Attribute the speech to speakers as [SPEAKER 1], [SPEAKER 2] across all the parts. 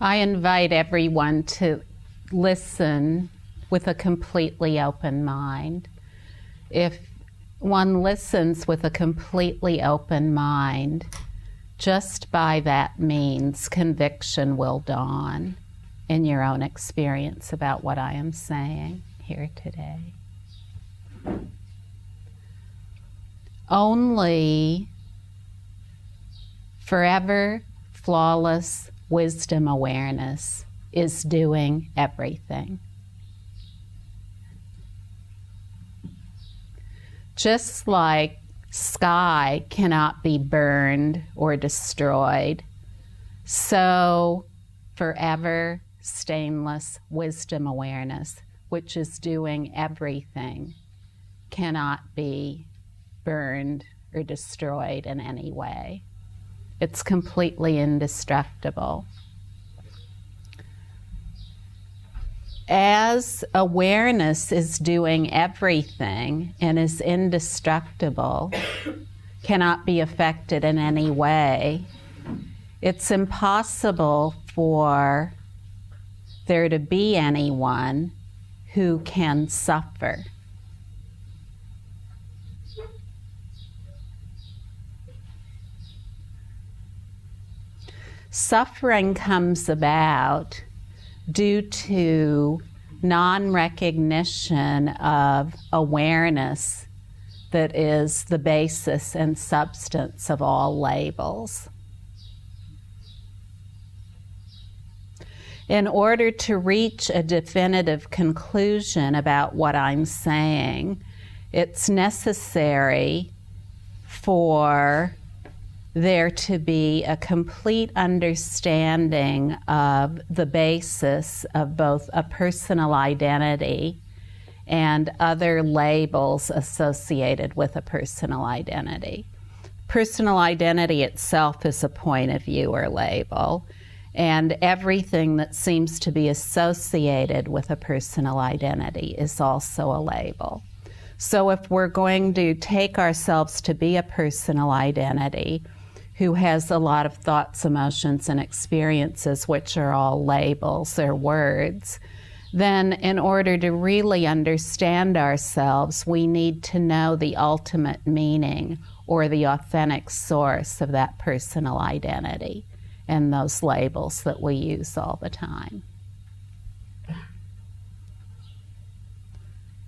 [SPEAKER 1] I invite everyone to listen with a completely open mind. If one listens with a completely open mind, just by that means, conviction will dawn in your own experience about what I am saying here today. Only forever flawless wisdom awareness is doing everything. Just like sky cannot be burned or destroyed, so forever stainless wisdom awareness, which is doing everything, cannot be burned or destroyed in any way. It's completely indestructible. As awareness is doing everything and is indestructible, cannot be affected in any way, it's impossible for there to be anyone who can suffer. Suffering comes about due to non-recognition of awareness that is the basis and substance of all labels. In order to reach a definitive conclusion about what I'm saying, it's necessary for there to be a complete understanding of the basis of both a personal identity and other labels associated with a personal identity. Personal identity itself is a point of view or label, and everything that seems to be associated with a personal identity is also a label. So if we're going to take ourselves to be a personal identity who has a lot of thoughts, emotions, and experiences, which are all labels or words, then in order to really understand ourselves, we need to know the ultimate meaning or the authentic source of that personal identity and those labels that we use all the time.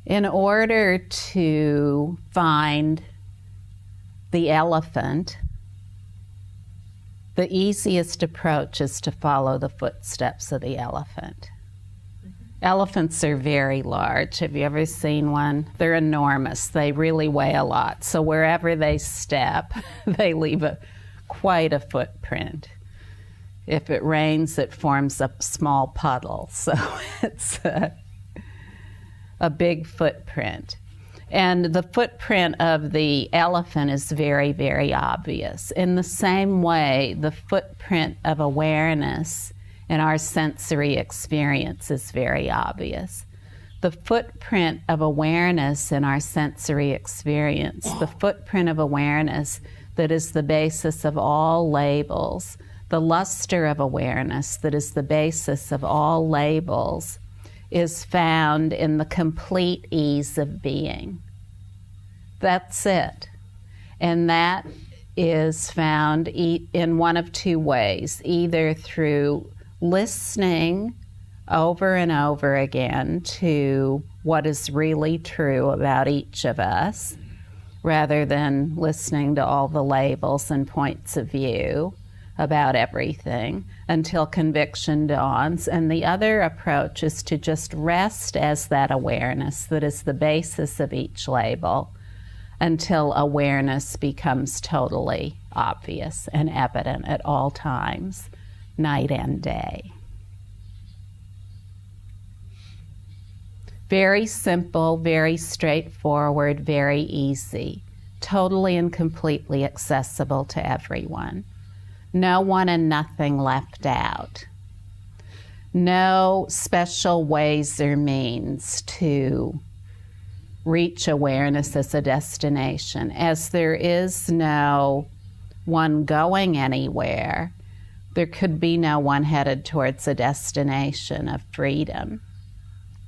[SPEAKER 1] In order to find the elephant, the easiest approach is to follow the footsteps of the elephant. Elephants are very large. Have you ever seen one? They're enormous. They really weigh a lot. So wherever they step, they leave quite a footprint. If it rains, it forms a small puddle. So it's a big footprint. And the footprint of the elephant is very, very obvious. In the same way, the footprint of awareness in our sensory experience is very obvious. The footprint of awareness in our sensory experience, the footprint of awareness that is the basis of all labels, the luster of awareness that is the basis of all labels, is found in the complete ease of being. That's it. And that is found in one of two ways, either through listening over and over again to what is really true about each of us, rather than listening to all the labels and points of view about everything until conviction dawns. And the other approach is to just rest as that awareness that is the basis of each label until awareness becomes totally obvious and evident at all times, night and day. Very simple, very straightforward, very easy, totally and completely accessible to everyone. No one and nothing left out. No special ways or means to reach awareness as a destination, as there is no one going anywhere, there could be no one headed towards a destination of freedom.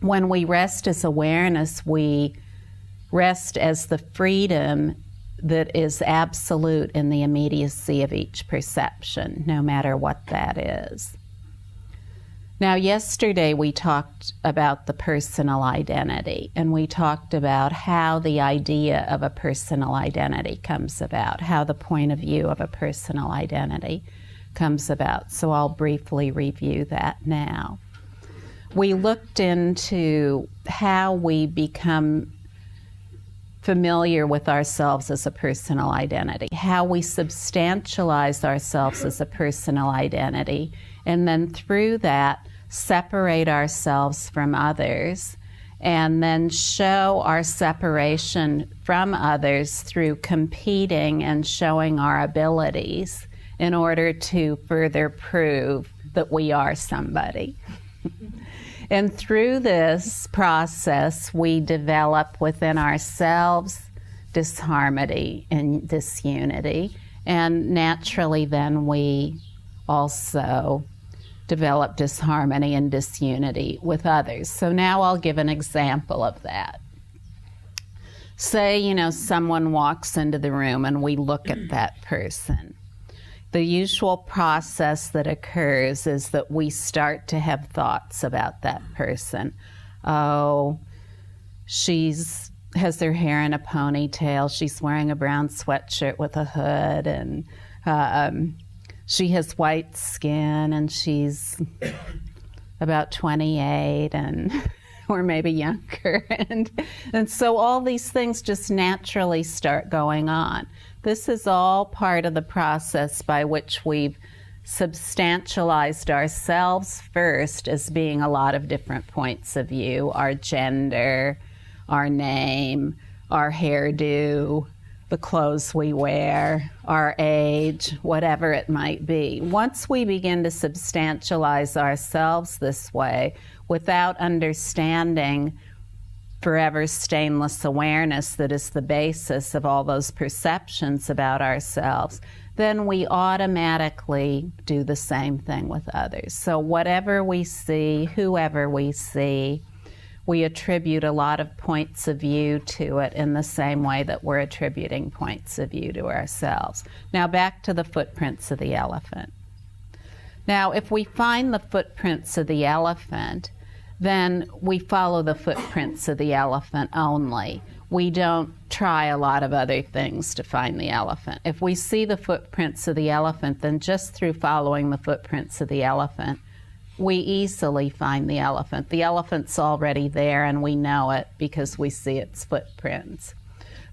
[SPEAKER 1] When we rest as awareness, we rest as the freedom that is absolute in the immediacy of each perception, no matter what that is. Now, yesterday we talked about the personal identity, and we talked about how the idea of a personal identity comes about, how the point of view of a personal identity comes about. So I'll briefly review that now. We looked into how we become familiar with ourselves as a personal identity, how we substantialize ourselves as a personal identity, and then through that separate ourselves from others, and then show our separation from others through competing and showing our abilities in order to further prove that we are somebody. And through this process, we develop within ourselves disharmony and disunity, and naturally then we also develop disharmony and disunity with others. So now I'll give an example of that. Say, someone walks into the room and we look at that person. The usual process that occurs is that we start to have thoughts about that person. Oh, she's has her hair in a ponytail, she's wearing a brown sweatshirt with a hood, and she has white skin, and she's about 28, and or maybe younger. And so all these things just naturally start going on. This is all part of the process by which we've substantialized ourselves first as being a lot of different points of view, our gender, our name, our hairdo, the clothes we wear, our age, whatever it might be. Once we begin to substantialize ourselves this way, without understanding forever stainless awareness that is the basis of all those perceptions about ourselves, then we automatically do the same thing with others. So whatever we see, whoever we see, we attribute a lot of points of view to it in the same way that we're attributing points of view to ourselves. Now back to the footprints of the elephant. Now if we find the footprints of the elephant, then we follow the footprints of the elephant only. We don't try a lot of other things to find the elephant. If we see the footprints of the elephant, then just through following the footprints of the elephant, we easily find the elephant. The elephant's already there and we know it because we see its footprints.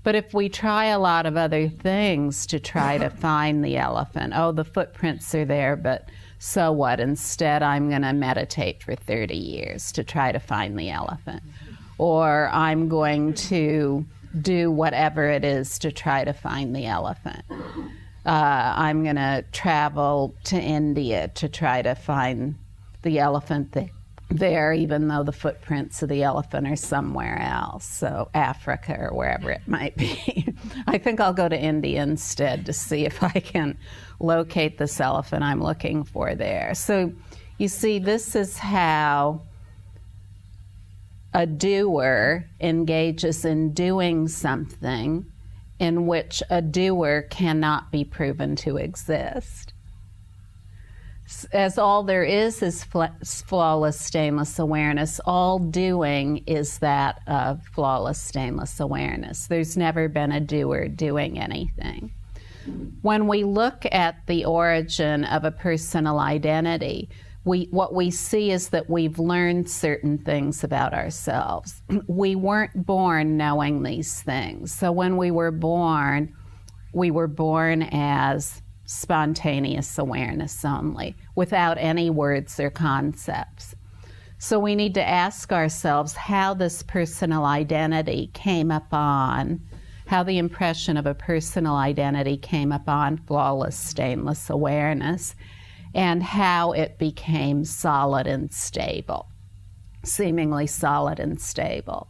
[SPEAKER 1] But if we try a lot of other things to try to find the elephant, oh, the footprints are there, but so what? Instead, I'm going to meditate for 30 years to try to find the elephant. Or I'm going to do whatever it is to try to find the elephant. I'm going to travel to India to try to find the elephant there, even though the footprints of the elephant are somewhere else, so Africa or wherever it might be. I think I'll go to India instead to see if I can locate this elephant I'm looking for there. So you see, this is how a doer engages in doing something in which a doer cannot be proven to exist. As all there is flawless, stainless awareness, all doing is that of flawless, stainless awareness. There's never been a doer doing anything. When we look at the origin of a personal identity, what we see is that we've learned certain things about ourselves. We weren't born knowing these things. So when we were born as spontaneous awareness only, without any words or concepts. So we need to ask ourselves how this personal identity came upon, how the impression of a personal identity came upon flawless, stainless awareness, and how it became solid and stable, seemingly solid and stable.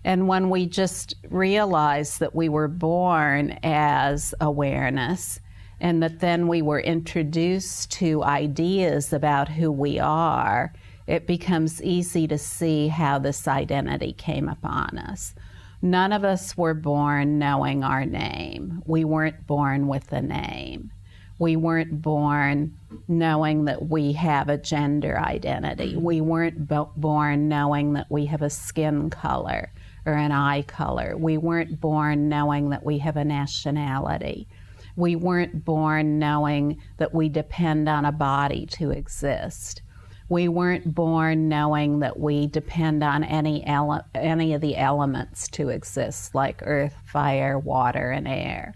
[SPEAKER 1] And when we just realize that we were born as awareness, and that then we were introduced to ideas about who we are, it becomes easy to see how this identity came upon us. None of us were born knowing our name. We weren't born with a name. We weren't born knowing that we have a gender identity. We weren't born knowing that we have a skin color or an eye color. We weren't born knowing that we have a nationality. We weren't born knowing that we depend on a body to exist. We weren't born knowing that we depend on any of the elements to exist, like earth, fire, water, and air.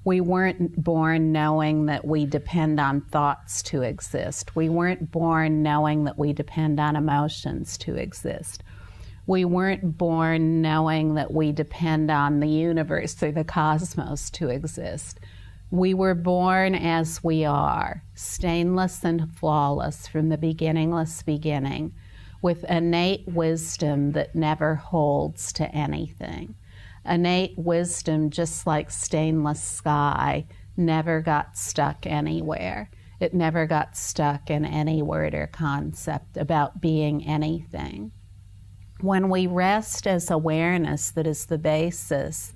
[SPEAKER 1] We weren't born knowing that we depend on thoughts to exist. We weren't born knowing that we depend on emotions to exist. We weren't born knowing that we depend on the universe or the cosmos to exist. We were born as we are, stainless and flawless from the beginningless beginning, with innate wisdom that never holds to anything. Innate wisdom, just like stainless sky, never got stuck anywhere. It never got stuck in any word or concept about being anything. When we rest as awareness that is the basis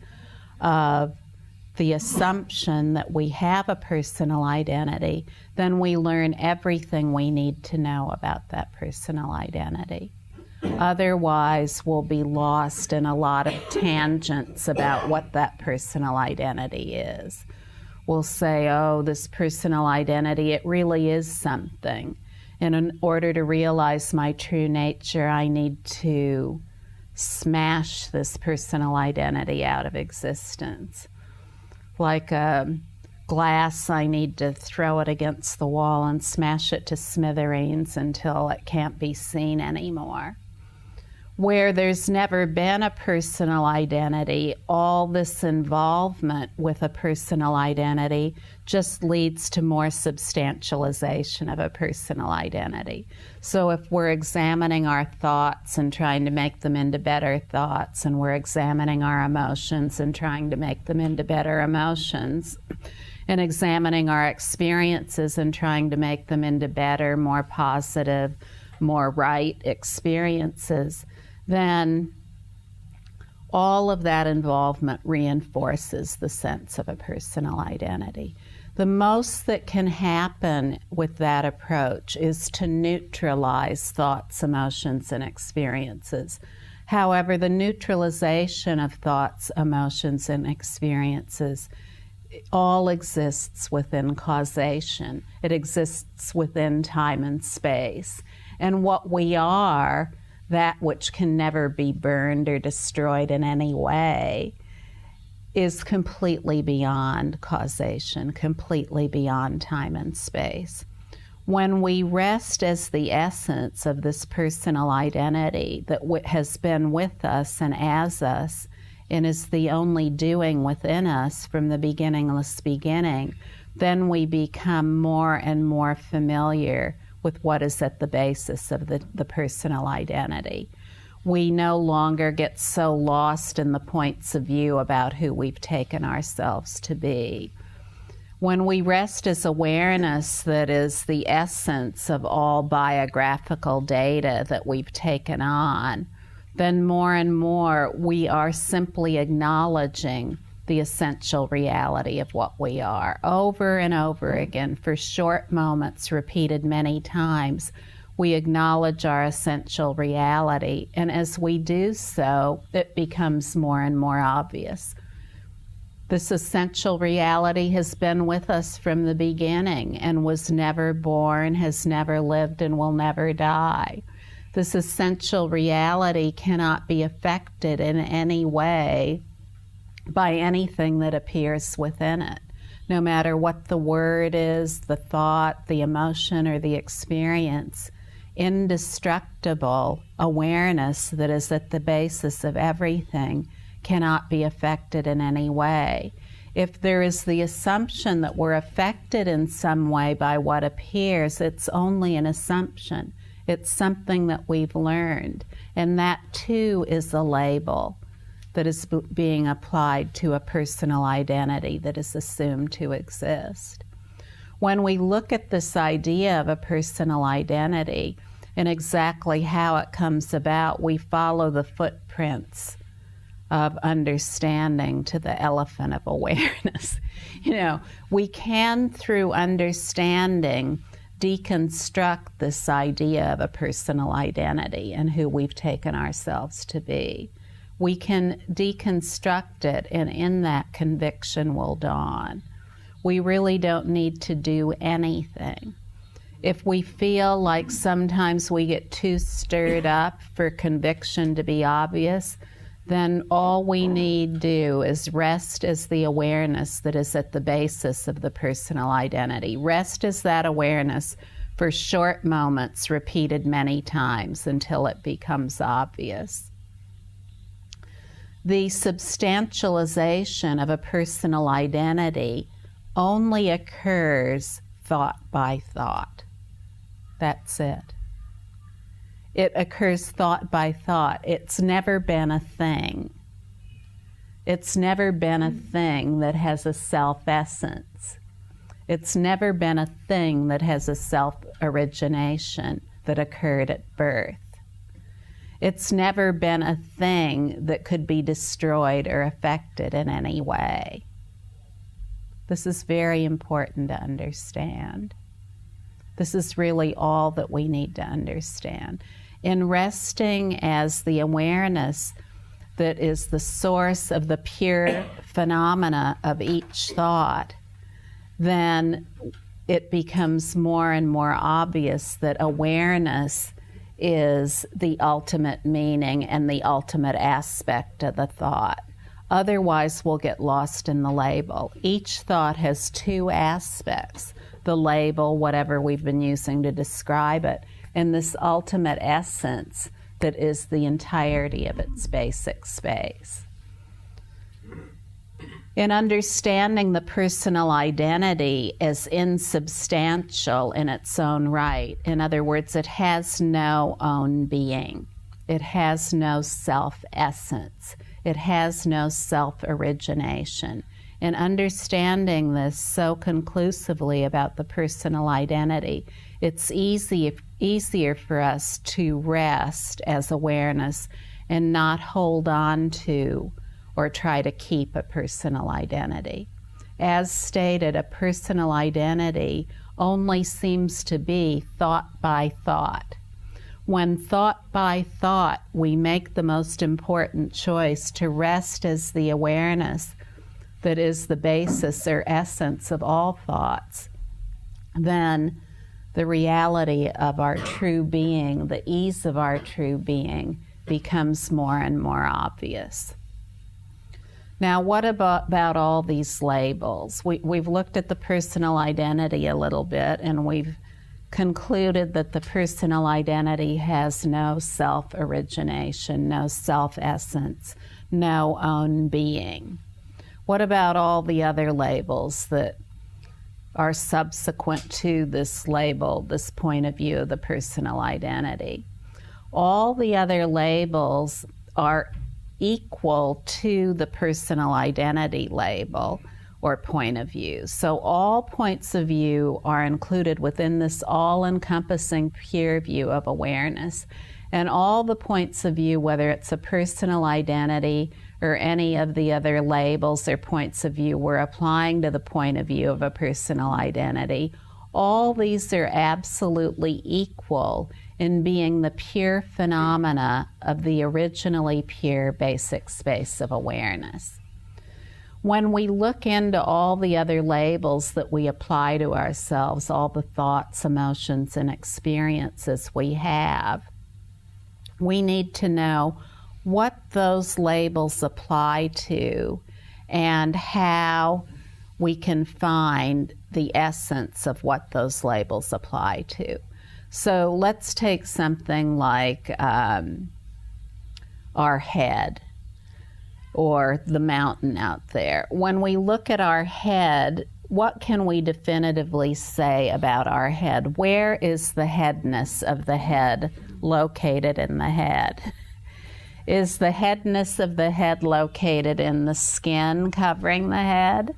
[SPEAKER 1] of the assumption that we have a personal identity, then we learn everything we need to know about that personal identity. Otherwise, we'll be lost in a lot of tangents about what that personal identity is. We'll say, oh, this personal identity, it really is something. And in order to realize my true nature, I need to smash this personal identity out of existence. Like a glass, I need to throw it against the wall and smash it to smithereens until it can't be seen anymore. Where there's never been a personal identity, all this involvement with a personal identity just leads to more substantialization of a personal identity. So if we're examining our thoughts and trying to make them into better thoughts, and we're examining our emotions and trying to make them into better emotions, and examining our experiences and trying to make them into better, more positive, more right experiences, then all of that involvement reinforces the sense of a personal identity. The most that can happen with that approach is to neutralize thoughts, emotions, and experiences. However, the neutralization of thoughts, emotions, and experiences all exists within causation. It exists within time and space. And what we are, that which can never be burned or destroyed in any way, is completely beyond causation, completely beyond time and space. When we rest as the essence of this personal identity that has been with us and as us, and is the only doing within us from the beginningless beginning, then we become more and more familiar with what is at the basis of the personal identity. We no longer get so lost in the points of view about who we've taken ourselves to be. When we rest as awareness that is the essence of all biographical data that we've taken on, then more and more we are simply acknowledging the essential reality of what we are. Over and over again, for short moments, repeated many times, we acknowledge our essential reality, and as we do so, it becomes more and more obvious. This essential reality has been with us from the beginning and was never born, has never lived, and will never die. This essential reality cannot be affected in any way by anything that appears within it. No matter what the word is, the thought, the emotion, or the experience, indestructible awareness that is at the basis of everything cannot be affected in any way. If there is the assumption that we're affected in some way by what appears, it's only an assumption. It's something that we've learned, and that too is a label. that is being applied to a personal identity that is assumed to exist. When we look at this idea of a personal identity and exactly how it comes about, we follow the footprints of understanding to the elephant of awareness. We can, through understanding, deconstruct this idea of a personal identity and who we've taken ourselves to be. We can deconstruct it, and in that, conviction will dawn. We really don't need to do anything. If we feel like sometimes we get too stirred up for conviction to be obvious, then all we need do is rest as the awareness that is at the basis of the personal identity. Rest as that awareness for short moments, repeated many times until it becomes obvious. The substantialization of a personal identity only occurs thought by thought. That's it. It occurs thought by thought. It's never been a thing. It's never been a thing that has a self-essence. It's never been a thing that has a self-origination that occurred at birth. It's never been a thing that could be destroyed or affected in any way. This is very important to understand. This is really all that we need to understand. In resting as the awareness that is the source of the pure phenomena of each thought, then it becomes more and more obvious that awareness is the ultimate meaning and the ultimate aspect of the thought. Otherwise, we'll get lost in the label. Each thought has two aspects: the label, whatever we've been using to describe it, and this ultimate essence that is the entirety of its basic space. In understanding the personal identity as insubstantial in its own right, in other words, it has no own being. It has no self-essence. It has no self-origination. In understanding this so conclusively about the personal identity, it's easier for us to rest as awareness and not hold on to or try to keep a personal identity. As stated, a personal identity only seems to be thought by thought. When thought by thought we make the most important choice to rest as the awareness that is the basis or essence of all thoughts, then the reality of our true being, the ease of our true being, becomes more and more obvious. Now, what about all these labels? We've looked at the personal identity a little bit, and we've concluded that the personal identity has no self-origination, no self-essence, no own being. What about all the other labels that are subsequent to this label, this point of view of the personal identity? All the other labels are equal to the personal identity label or point of view. So all points of view are included within this all-encompassing pure view of awareness. And all the points of view, whether it's a personal identity or any of the other labels or points of view we're applying to the point of view of a personal identity, all these are absolutely equal in being the pure phenomena of the originally pure basic space of awareness. When we look into all the other labels that we apply to ourselves, all the thoughts, emotions, and experiences we have, we need to know what those labels apply to and how we can find the essence of what those labels apply to. So let's take something like our head or the mountain out there. When we look at our head, what can we definitively say about our head? Where is the headness of the head located in the head? Is the headness of the head located in the skin covering the head?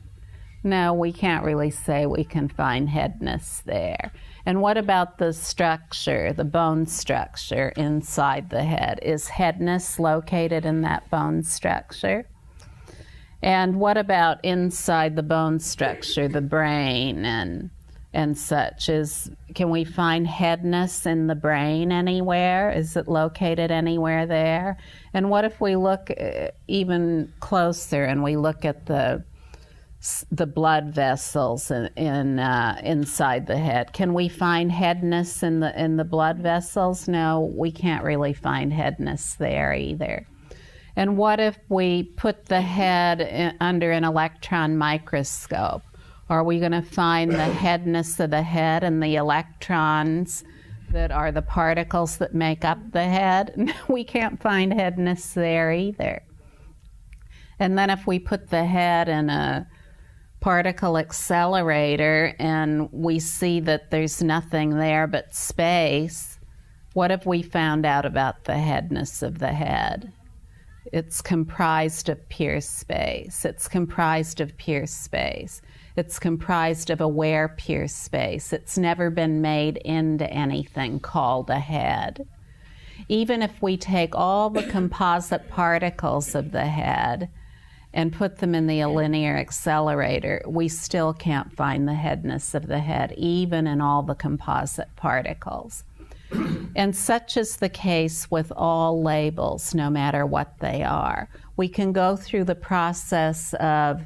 [SPEAKER 1] No, we can't really say we can find headness there. And what about the structure, the bone structure inside the head? Is headness located in that bone structure? And what about inside the bone structure, the brain and such? Can we find headness in the brain anywhere? Is it located anywhere there? And what if we look even closer and we look at the blood vessels inside the head? Can we find headness in the blood vessels? No, we can't really find headness there either. And what if we put the head under an electron microscope? Are we going to find the headness of the head and the electrons that are the particles that make up the head? No, we can't find headness there either. And then if we put the head in a particle accelerator and we see that there's nothing there but space, what have we found out about the headness of the head? It's comprised of pure space. It's comprised of pure space. It's comprised of aware pure space. It's never been made into anything called a head. Even if we take all the composite particles of the head and put them in the linear accelerator, we still can't find the headness of the head, even in all the composite particles. And such is the case with all labels, no matter what they are. We can go through the process of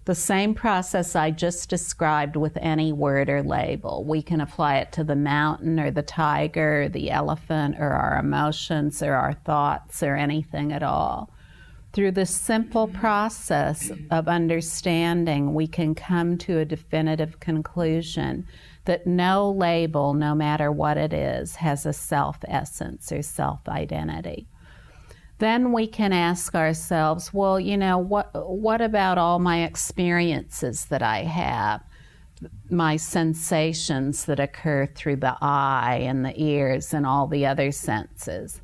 [SPEAKER 1] the same process I just described with any word or label. We can apply it to the mountain or the tiger or the elephant or our emotions or our thoughts or anything at all. Through this simple process of understanding, we can come to a definitive conclusion that no label, no matter what it is, has a self-essence or self-identity. Then we can ask ourselves, well, what about all my experiences that I have, my sensations that occur through the eye and the ears and all the other senses?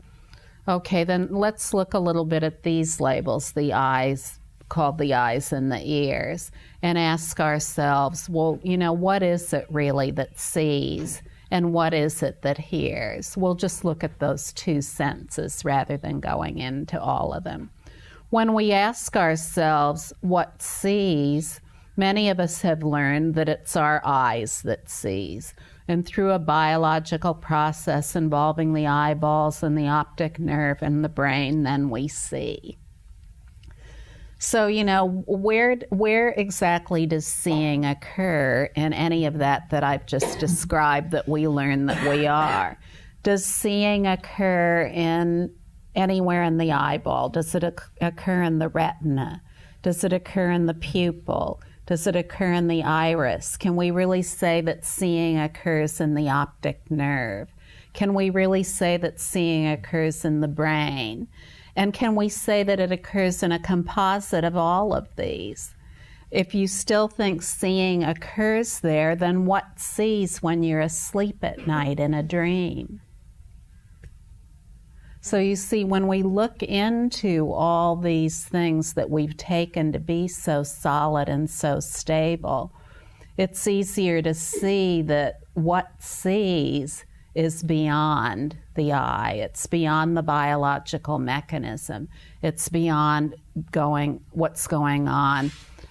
[SPEAKER 1] Okay, then let's look a little bit at these labels, the eyes, called the eyes and the ears, and ask ourselves, well, what is it really that sees and what is it that hears? We'll just look at those two senses rather than going into all of them. When we ask ourselves what sees, many of us have learned that it's our eyes that sees. And through a biological process involving the eyeballs and the optic nerve and the brain, then we see. So, where exactly does seeing occur in any of that I've just described that we learn that we are? Does seeing occur anywhere in the eyeball? Does it occur in the retina? Does it occur in the pupil? Does it occur in the iris? Can we really say that seeing occurs in the optic nerve? Can we really say that seeing occurs in the brain? And can we say that it occurs in a composite of all of these? If you still think seeing occurs there, then what sees when you're asleep at night in a dream? So you see, when we look into all these things that we've taken to be so solid and so stable, it's easier to see that what sees is beyond the eye. It's beyond the biological mechanism. It's beyond what's going on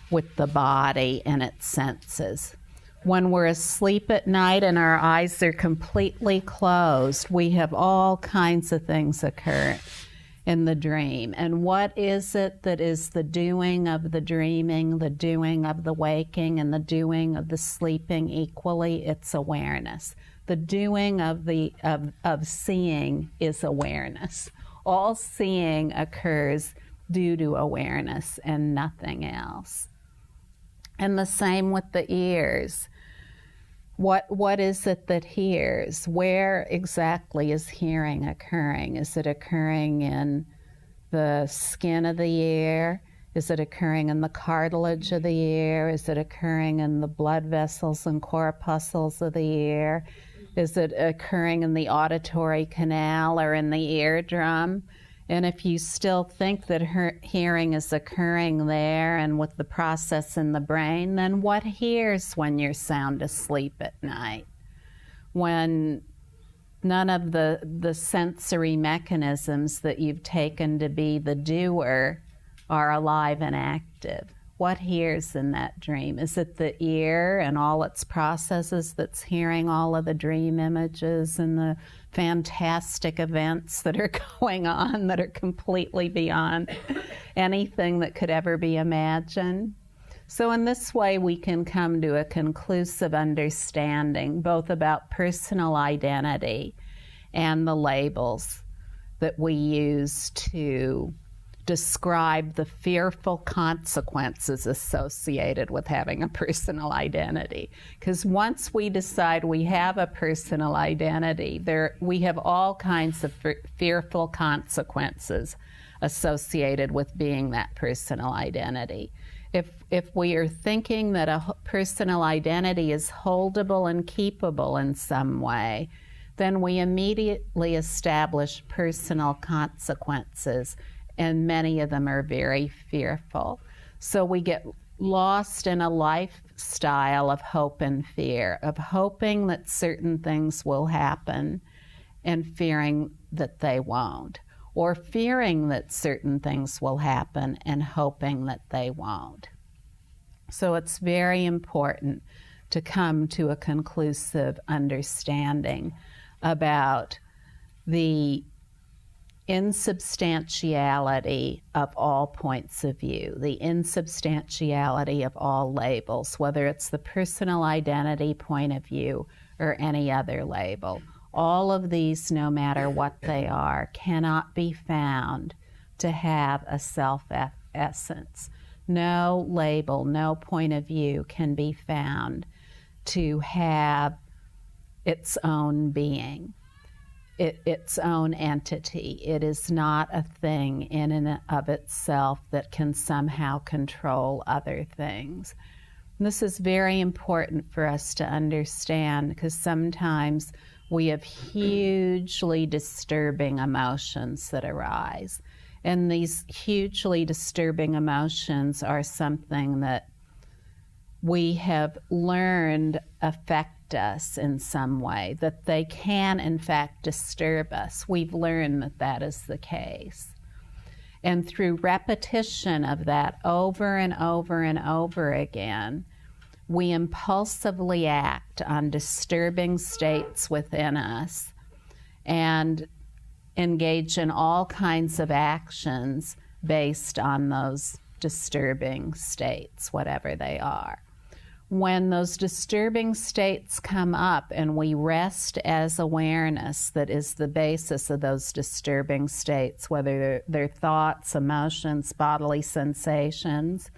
[SPEAKER 1] with the body and its senses. When we're asleep at night and our eyes are completely closed, we have all kinds of things occur in the dream. And what is it that is the doing of the dreaming, the doing of the waking, and the doing of the sleeping equally? It's awareness. The doing of seeing is awareness. All seeing occurs due to awareness and nothing else. And the same with the ears. What is it that hears? Where exactly is hearing occurring? Is it occurring in the skin of the ear? Is it occurring in the cartilage of the ear? Is it occurring in the blood vessels and corpuscles of the ear? Is it occurring in the auditory canal or in the eardrum? And if you still think that hearing is occurring there and with the process in the brain, then what hears when you're sound asleep at night? When none of the sensory mechanisms that you've taken to be the doer are alive and active. What hears in that dream? Is it the ear and all its processes that's hearing all of the dream images and the fantastic events that are going on that are completely beyond anything that could ever be imagined? So in this way, we can come to a conclusive understanding both about personal identity and the labels that we use to describe the fearful consequences associated with having a personal identity. Because once we decide we have a personal identity, we have all kinds of fearful consequences associated with being that personal identity. If we are thinking that a personal identity is holdable and keepable in some way, then we immediately establish personal consequences, and many of them are very fearful. So we get lost in a lifestyle of hope and fear, of hoping that certain things will happen and fearing that they won't, or fearing that certain things will happen and hoping that they won't. So it's very important to come to a conclusive understanding about the insubstantiality of all points of view, the insubstantiality of all labels, whether it's the personal identity point of view or any other label. All of these, no matter what they are, cannot be found to have a self-essence. No label, no point of view can be found to have its own being, its own entity. It is not a thing in and of itself that can somehow control other things. And this is very important for us to understand, because sometimes we have hugely disturbing emotions that arise. And these hugely disturbing emotions are something that we have learned affect us in some way, that they can in fact disturb us. We've learned that that is the case. And through repetition of that over and over and over again, we impulsively act on disturbing states within us and engage in all kinds of actions based on those disturbing states, whatever they are. When those disturbing states come up and we rest as awareness that is the basis of those disturbing states, whether they're thoughts, emotions, bodily sensations,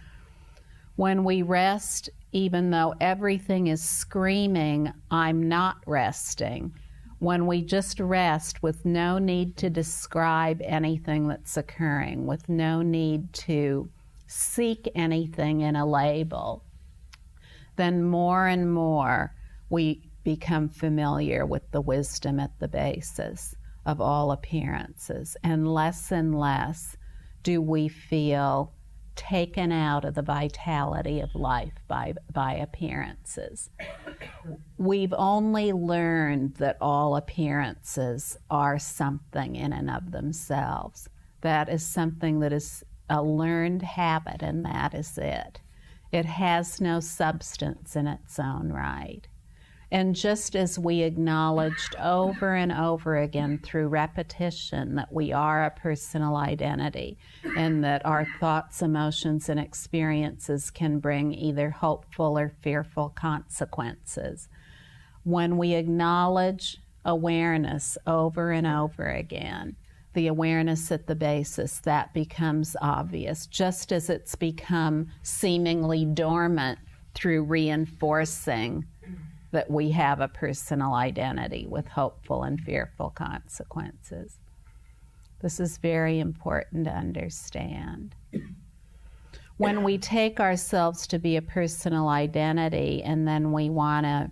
[SPEAKER 1] when we rest, even though everything is screaming, I'm not resting, when we just rest with no need to describe anything that's occurring, with no need to seek anything in a label, then more and more we become familiar with the wisdom at the basis of all appearances, and less do we feel taken out of the vitality of life by appearances. We've only learned that all appearances are something in and of themselves. That is something that is a learned habit, and that is it. It has no substance in its own right. And just as we acknowledged over and over again through repetition that we are a personal identity and that our thoughts, emotions, and experiences can bring either hopeful or fearful consequences, when we acknowledge awareness over and over again, the awareness at the basis, that becomes obvious, just as it's become seemingly dormant through reinforcing that we have a personal identity with hopeful and fearful consequences. This is very important to understand. When we take ourselves to be a personal identity and then we want to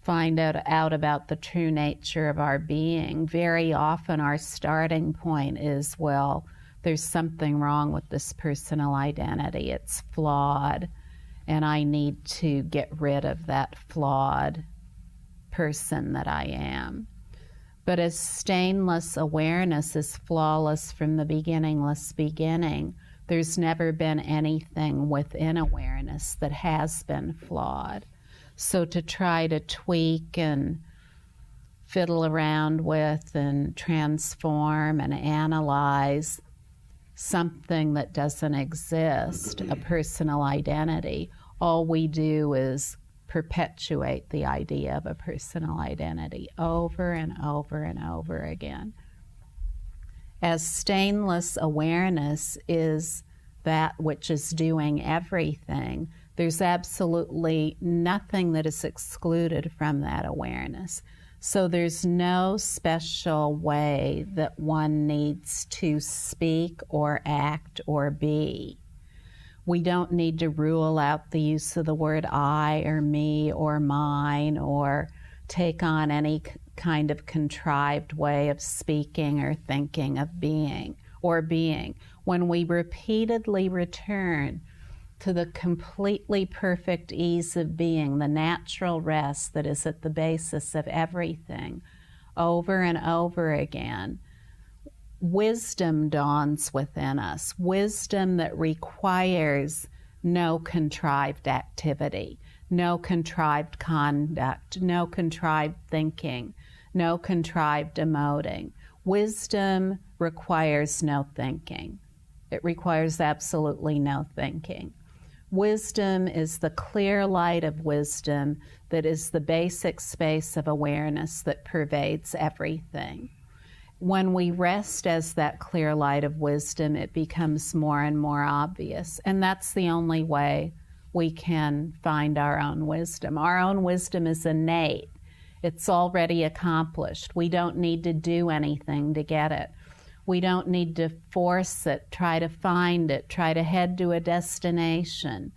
[SPEAKER 1] find out about the true nature of our being, very often our starting point is, well, there's something wrong with this personal identity. It's flawed, and I need to get rid of that flawed person that I am. But as stainless awareness is flawless from the beginningless beginning, there's never been anything within awareness that has been flawed. So to try to tweak and fiddle around with and transform and analyze something that doesn't exist, a personal identity, all we do is perpetuate the idea of a personal identity over and over and over again. As stainless awareness is that which is doing everything, there's absolutely nothing that is excluded from that awareness. So there's no special way that one needs to speak or act or be. We don't need to rule out the use of the word I or me or mine or take on any kind of contrived way of speaking or thinking of being or being. When we repeatedly return to the completely perfect ease of being, the natural rest that is at the basis of everything, over and over again, wisdom dawns within us, wisdom that requires no contrived activity, no contrived conduct, no contrived thinking, no contrived emoting. Wisdom requires no thinking. It requires absolutely no thinking. Wisdom is the clear light of wisdom that is the basic space of awareness that pervades everything. When we rest as that clear light of wisdom, it becomes more and more obvious. And that's the only way we can find our own wisdom. Our own wisdom is innate. It's already accomplished. We don't need to do anything to get it. We don't need to force it, try to find it, try to head to a destination,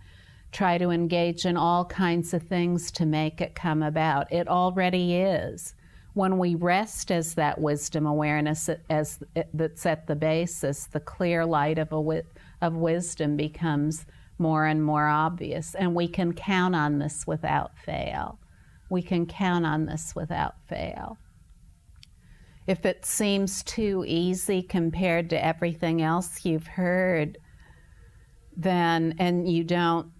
[SPEAKER 1] try to engage in all kinds of things to make it come about. It already is. When we rest as that wisdom awareness that's at the basis, the clear light of wisdom becomes more and more obvious. And we can count on this without fail. We can count on this without fail. If it seems too easy compared to everything else you've heard, then, and you don't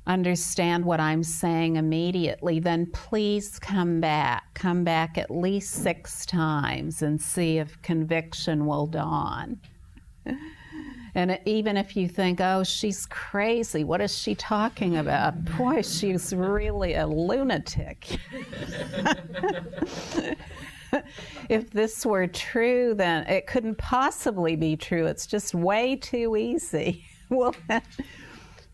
[SPEAKER 1] understand what I'm saying immediately, then please come back. Come back at least 6 times and see if conviction will dawn. And even if you think, oh, she's crazy, what is she talking about? Boy, she's really a lunatic. If this were true, then it couldn't possibly be true. It's just way too easy. Well, then,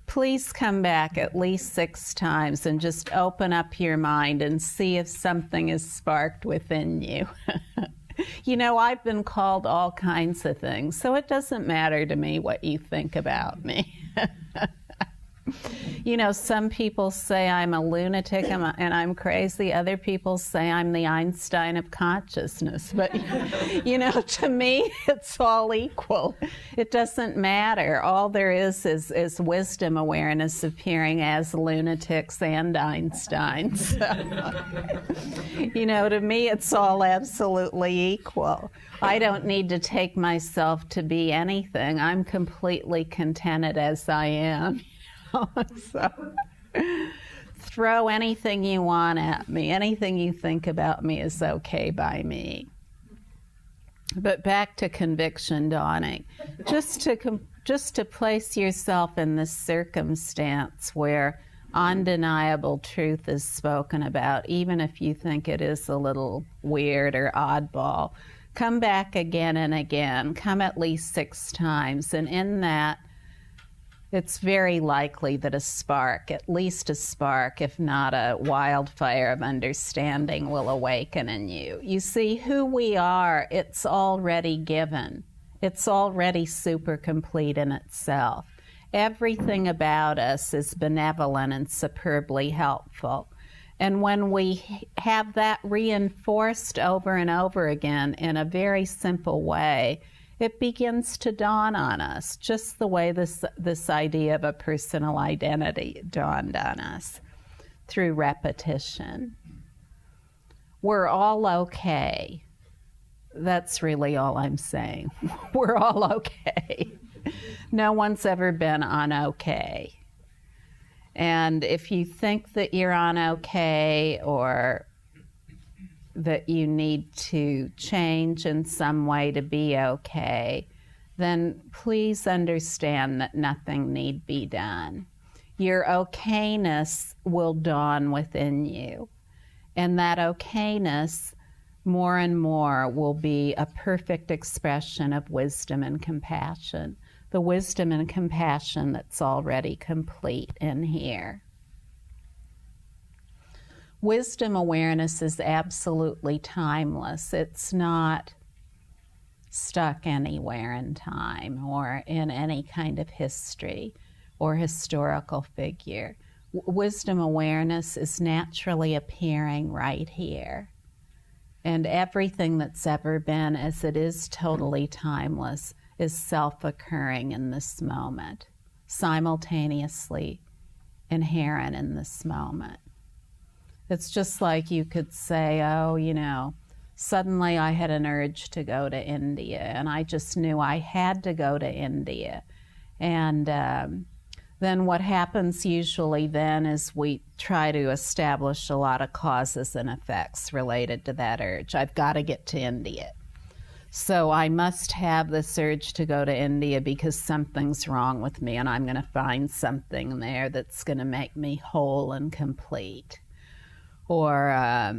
[SPEAKER 1] please come back at least 6 times and just open up your mind and see if something is sparked within you. You know, I've been called all kinds of things, so it doesn't matter to me what you think about me. You know, some people say I'm a lunatic and I'm crazy. Other people say I'm the Einstein of consciousness. But, you know, to me, it's all equal. It doesn't matter. All there is wisdom awareness appearing as lunatics and Einsteins. So, you know, to me, it's all absolutely equal. I don't need to take myself to be anything. I'm completely contented as I am. So throw anything you want at me. Anything you think about me is okay by me. But back to conviction dawning. Just to place yourself in this circumstance where undeniable truth is spoken about, even if you think it is a little weird or oddball. Come back again and again. Come at least 6 times. And in that, it's very likely that a spark, at least a spark, if not a wildfire of understanding, will awaken in you. You see, who we are, it's already given. It's already super complete in itself. Everything about us is benevolent and superbly helpful. And when we have that reinforced over and over again in a very simple way, it begins to dawn on us, just the way this idea of a personal identity dawned on us through repetition. We're all okay. That's really all I'm saying. We're all okay. No one's ever been un-okay. And if you think that you're un-okay or that you need to change in some way to be okay, then please understand that nothing need be done. Your okayness will dawn within you. And that okayness, more and more, will be a perfect expression of wisdom and compassion. The wisdom and compassion that's already complete in here. Wisdom awareness is absolutely timeless. It's not stuck anywhere in time or in any kind of history or historical figure. Wisdom awareness is naturally appearing right here. And everything that's ever been, as it is totally timeless, is self-occurring in this moment, simultaneously inherent in this moment. It's just like you could say, oh, you know, suddenly I had an urge to go to India, and I just knew I had to go to India. And then what happens usually then is we try to establish a lot of causes and effects related to that urge. I've got to get to India. So I must have this urge to go to India because something's wrong with me, and I'm going to find something there that's going to make me whole and complete. Or,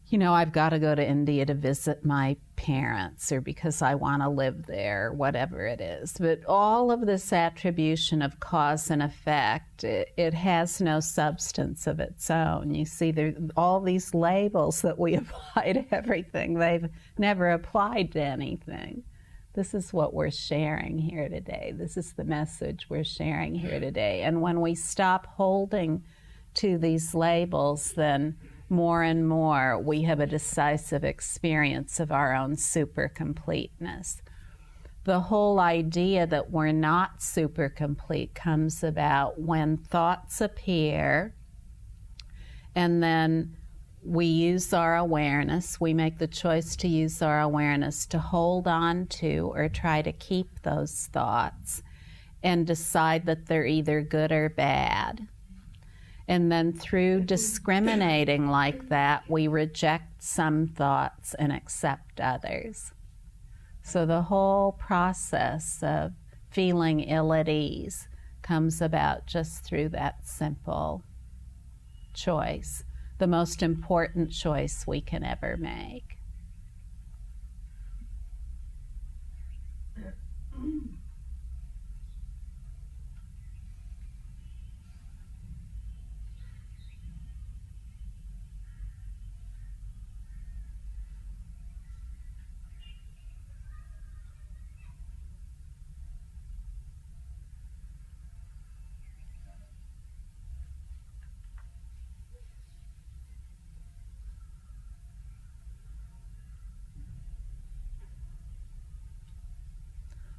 [SPEAKER 1] you know, I've got to go to India to visit my parents, or because I want to live there, or whatever it is. But all of this attribution of cause and effect, it has no substance of its own. You see, there all these labels that we apply to everything, they've never applied to anything. This is what we're sharing here today. This is the message we're sharing here today. And when we stop holding to these labels, then more and more we have a decisive experience of our own super completeness. The whole idea that we're not super complete comes about when thoughts appear, and then we use our awareness, we make the choice to use our awareness to hold on to or try to keep those thoughts and decide that they're either good or bad. And then through discriminating like that, we reject some thoughts and accept others. So the whole process of feeling ill at ease comes about just through that simple choice, the most important choice we can ever make.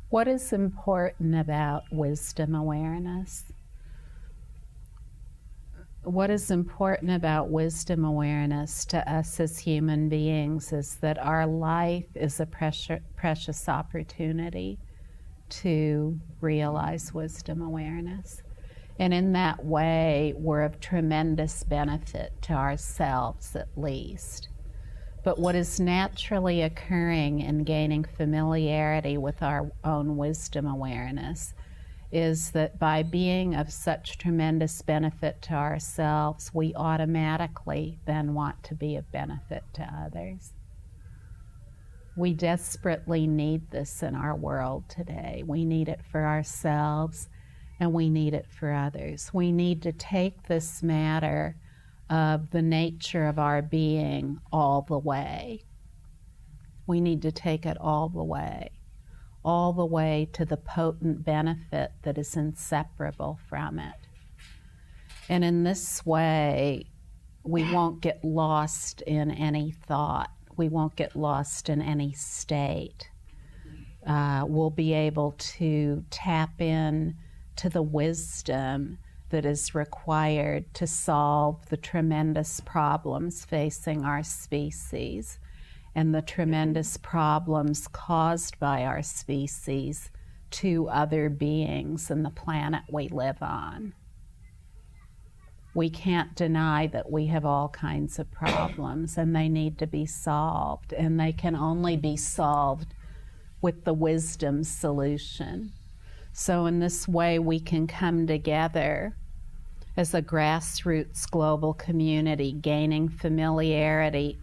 [SPEAKER 1] What is important about wisdom awareness? What is important about wisdom awareness to us as human beings is that our life is a precious opportunity to realize wisdom awareness. And in that way, we're of tremendous benefit to ourselves at least. But what is naturally occurring in gaining familiarity with our own wisdom awareness is that by being of such tremendous benefit to ourselves, we automatically then want to be of benefit to others. We desperately need this in our world today. We need it for ourselves, and we need it for others. We need to take this matter of the nature of our being all the way. We need to take it all the way to the potent benefit that is inseparable from it. And in this way, we won't get lost in any thought. We won't get lost in any state. We'll be able to tap in to the wisdom that is required to solve the tremendous problems facing our species and the tremendous problems caused by our species to other beings and the planet we live on. We can't deny that we have all kinds of problems and they need to be solved, and they can only be solved with the wisdom solution. So in this way, we can come together as a grassroots global community, gaining familiarity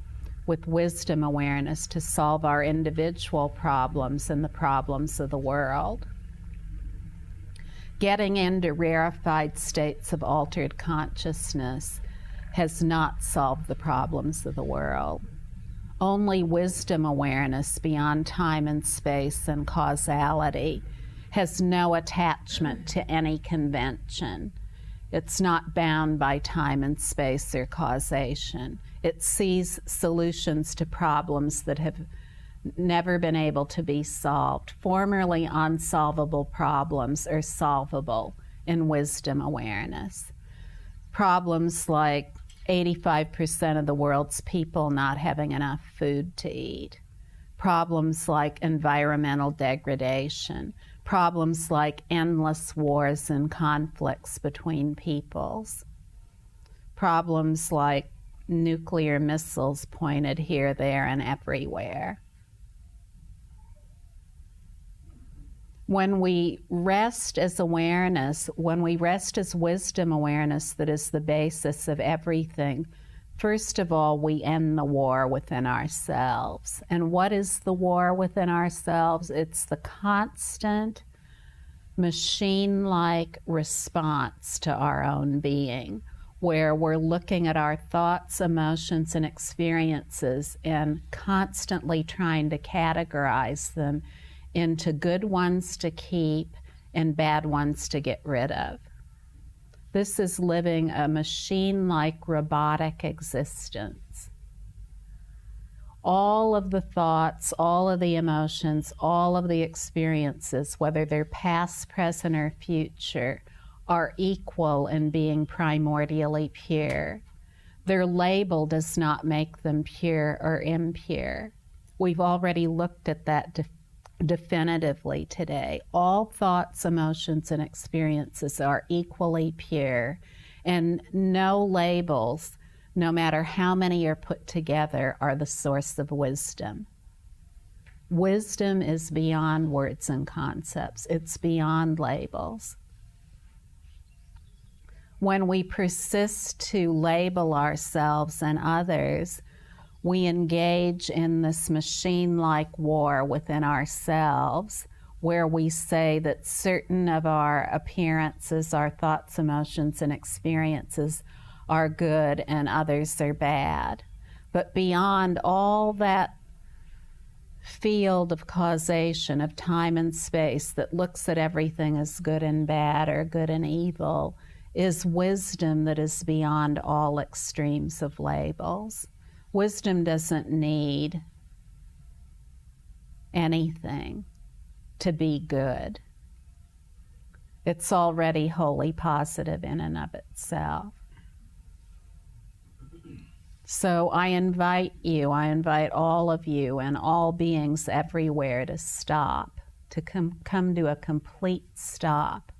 [SPEAKER 1] with wisdom awareness to solve our individual problems and the problems of the world. Getting into rarefied states of altered consciousness has not solved the problems of the world. Only wisdom awareness beyond time and space and causality has no attachment to any convention. It's not bound by time and space or causation. It sees solutions to problems that have never been able to be solved. Formerly unsolvable problems are solvable in wisdom awareness. Problems like 85% of the world's people not having enough food to eat. Problems like environmental degradation. Problems like endless wars and conflicts between peoples. Problems like nuclear missiles pointed here, there, and everywhere. When we rest as awareness, when we rest as wisdom awareness that is the basis of everything, first of all, we end the war within ourselves. And what is the war within ourselves? It's the constant, machine-like response to our own being, where we're looking at our thoughts, emotions, and experiences and constantly trying to categorize them into good ones to keep and bad ones to get rid of. This is living a machine-like robotic existence. All of the thoughts, all of the emotions, all of the experiences, whether they're past, present, or future, are equal in being primordially pure. Their label does not make them pure or impure. We've already looked at that definitively today. All thoughts, emotions, and experiences are equally pure, and no labels, no matter how many are put together, are the source of wisdom. Wisdom is beyond words and concepts. It's beyond labels. When we persist to label ourselves and others, we engage in this machine-like war within ourselves, where we say that certain of our appearances, our thoughts, emotions, and experiences are good and others are bad. But beyond all that field of causation, of time and space that looks at everything as good and bad or good and evil, is wisdom that is beyond all extremes of labels. Wisdom doesn't need anything to be good. It's already wholly positive in and of itself. So I invite all of you and all beings everywhere to stop, to come to a complete stop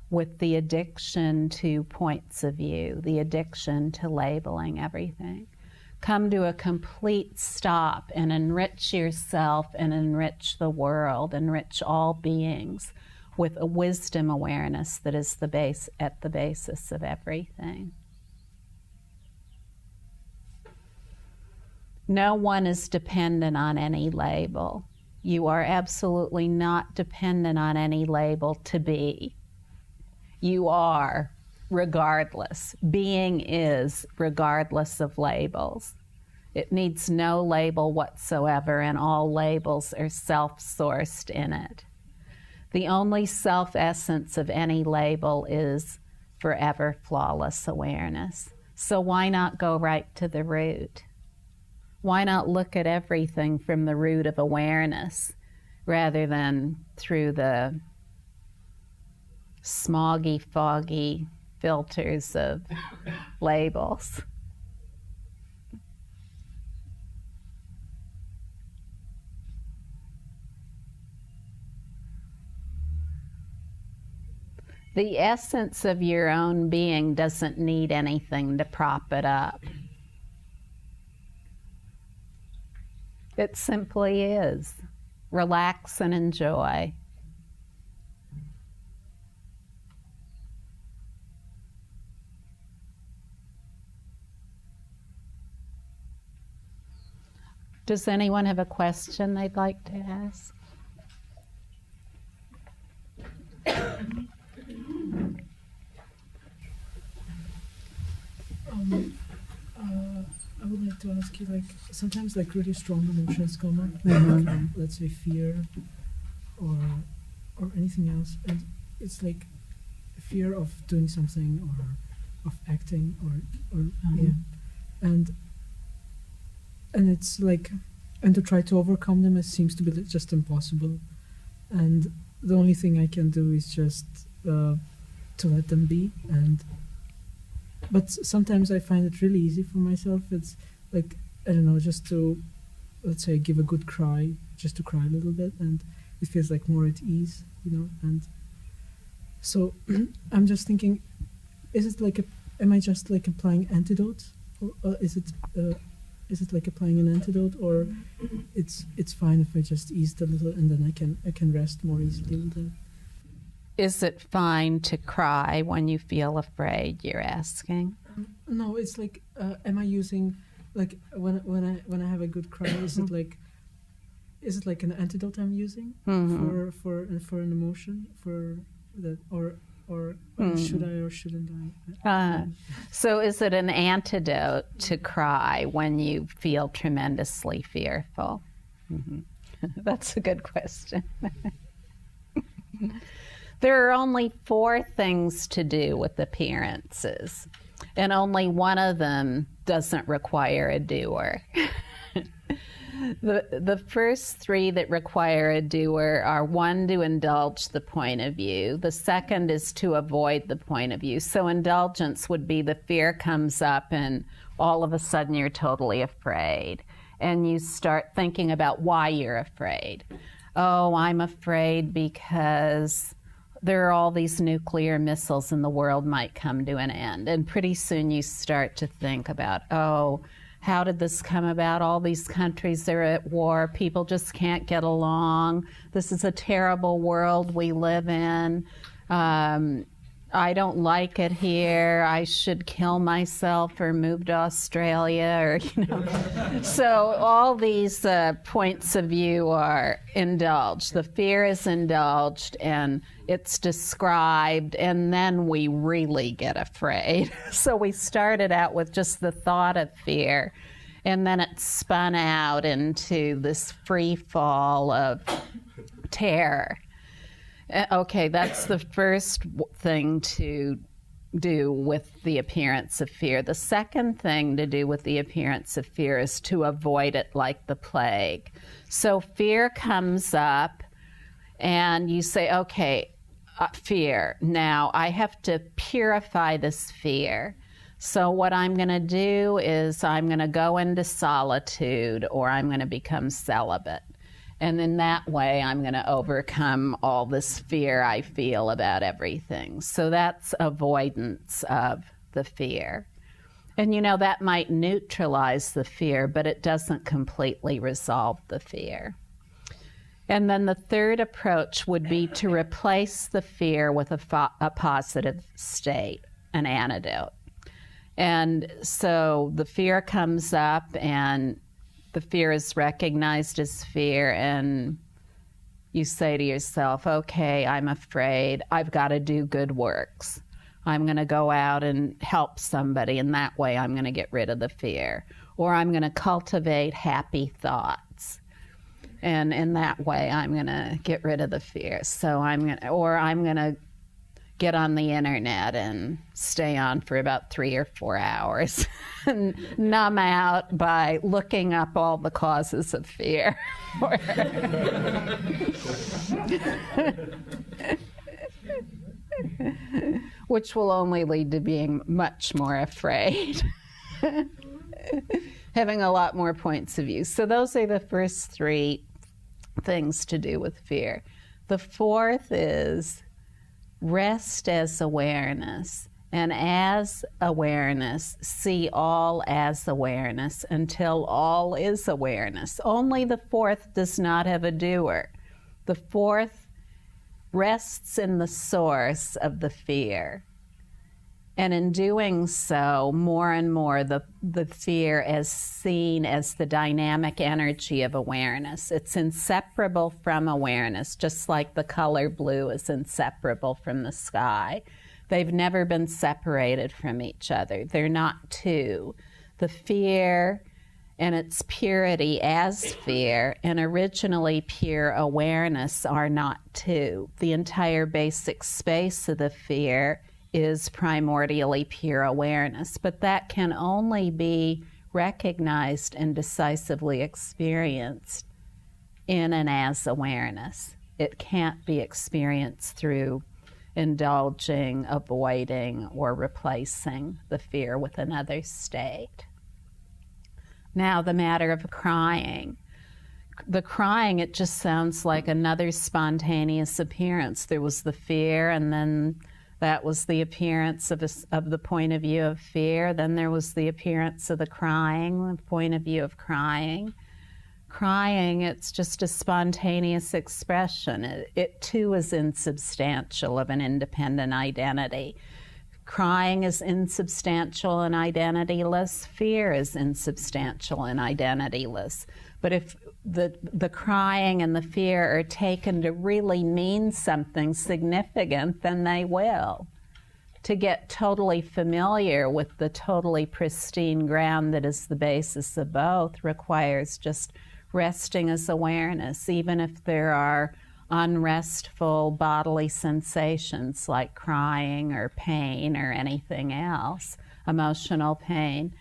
[SPEAKER 1] with the addiction to points of view, the addiction to labeling everything. Come to a complete stop and enrich yourself and enrich the world, enrich all beings with a wisdom awareness that is at the basis of everything. No one is dependent on any label. You are absolutely not dependent on any label to be. You are, regardless. Being is regardless of labels. It needs no label whatsoever, and all labels are self-sourced in it. The only self-essence of any label is forever flawless awareness. So why not go right to the root? Why not look at everything from the root of awareness rather than through the smoggy, foggy filters of labels? The essence of your own being doesn't need anything to prop it up. It simply is. Relax and enjoy. Does anyone have a question they'd like to ask?
[SPEAKER 2] I would like to ask you, like, sometimes like really strong emotions come up, like, let's say fear or anything else, and it's like fear of doing something or of acting or yeah, and it's like, and to try to overcome them, it seems to be just impossible, and the only thing I can do is just to let them be. But sometimes I find it really easy for myself. It's like, I don't know, just to, let's say, give a good cry, just to cry a little bit, and it feels like more at ease, you know. And so I'm just thinking, am I just like applying antidotes, or is it like applying an antidote, or it's fine if I just ease a little and then I can rest more easily with them?
[SPEAKER 1] Is it fine to cry when you feel afraid, you're asking?
[SPEAKER 2] No, it's like, am I using, like, when I have a good cry, is it like an antidote I'm using for an emotion, for that, or should I or shouldn't I?
[SPEAKER 1] So is it an antidote to cry when you feel tremendously fearful? That's a good question. There are only 4 things to do with appearances, and only one of them doesn't require a doer. The first 3 that require a doer are, 1, to indulge the point of view. The second is to avoid the point of view. So indulgence would be the fear comes up and all of a sudden you're totally afraid. And you start thinking about why you're afraid. Oh, I'm afraid because there are all these nuclear missiles and the world might come to an end. And pretty soon you start to think about, oh, how did this come about? All these countries are at war. People just can't get along. This is a terrible world we live in. I don't like it here. I should kill myself or move to Australia, or, you know. So all these points of view are indulged. The fear is indulged and it's described, and then we really get afraid. So we started out with just the thought of fear, and then it spun out into this free fall of terror. Okay, that's the first thing to do with the appearance of fear. The second thing to do with the appearance of fear is to avoid it like the plague. So fear comes up and you say, okay, fear. Now I have to purify this fear. So what I'm going to do is I'm going to go into solitude, or I'm going to become celibate. And in that way, I'm going to overcome all this fear I feel about everything. So that's avoidance of the fear. And, you know, that might neutralize the fear, but it doesn't completely resolve the fear. And then the third approach would be to replace the fear with a positive state, an antidote. And so the fear comes up, and the fear is recognized as fear, and you say to yourself, okay, I'm afraid. I've got to do good works. I'm going to go out and help somebody, and that way I'm going to get rid of the fear. Or I'm going to cultivate happy thoughts, and in that way I'm going to get rid of the fear. So I'm going to get on the internet and stay on for about 3 or 4 hours and numb out by looking up all the causes of fear. Which will only lead to being much more afraid. Having a lot more points of view. So those are the first 3 things to do with fear. The fourth is rest as awareness. And as awareness, see all as awareness until all is awareness. Only the fourth does not have a doer. The fourth rests in the source of the fear. And in doing so, more and more, the fear is seen as the dynamic energy of awareness. It's inseparable from awareness, just like the color blue is inseparable from the sky. They've never been separated from each other. They're not two. The fear and its purity as fear and originally pure awareness are not two. The entire basic space of the fear is primordially pure awareness, but that can only be recognized and decisively experienced in and as awareness. It can't be experienced through indulging, avoiding, or replacing the fear with another state. Now, the matter of crying. The crying, it just sounds like another spontaneous appearance. There was the fear, and then that was the appearance of the point of view of fear. Then there was the appearance of the crying, the point of view of crying. Crying, it's just a spontaneous expression. It too is insubstantial of an independent identity. Crying is insubstantial and identityless. Fear is insubstantial and identityless. But if the crying and the fear are taken to really mean something significant, then they will. To get totally familiar with the totally pristine ground that is the basis of both requires just resting as awareness, even if there are unrestful bodily sensations like crying or pain or anything else, emotional pain.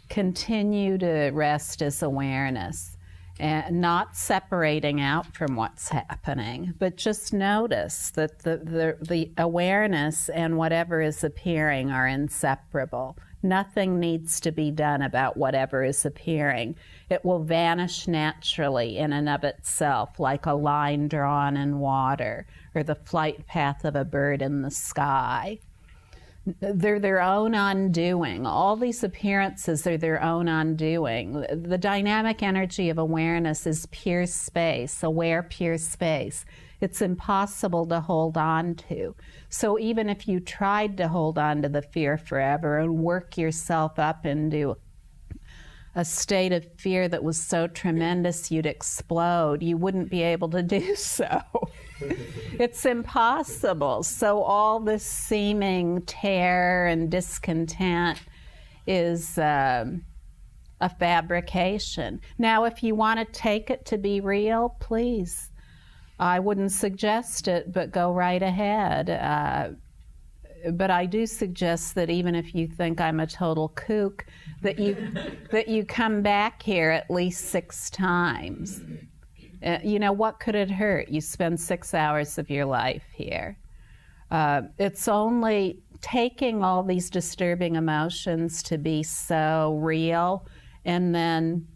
[SPEAKER 1] Continue to rest as awareness, and not separating out from what's happening, but just notice that the awareness and whatever is appearing are inseparable. Nothing needs to be done about whatever is appearing. It will vanish naturally in and of itself, like a line drawn in water or the flight path of a bird in the sky. They're their own undoing. All these appearances are their own undoing. The dynamic energy of awareness is pure space, aware pure space. It's impossible to hold on to. So even if you tried to hold on to the fear forever and work yourself up into a state of fear that was so tremendous you'd explode, you wouldn't be able to do so. It's impossible. So all this seeming terror and discontent is a fabrication. Now, if you want to take it to be real, please. I wouldn't suggest it, but go right ahead. But I do suggest that even if you think I'm a total kook, that you come back here at least 6 times. What could it hurt? You spend 6 hours of your life here. It's only taking all these disturbing emotions to be so real, and then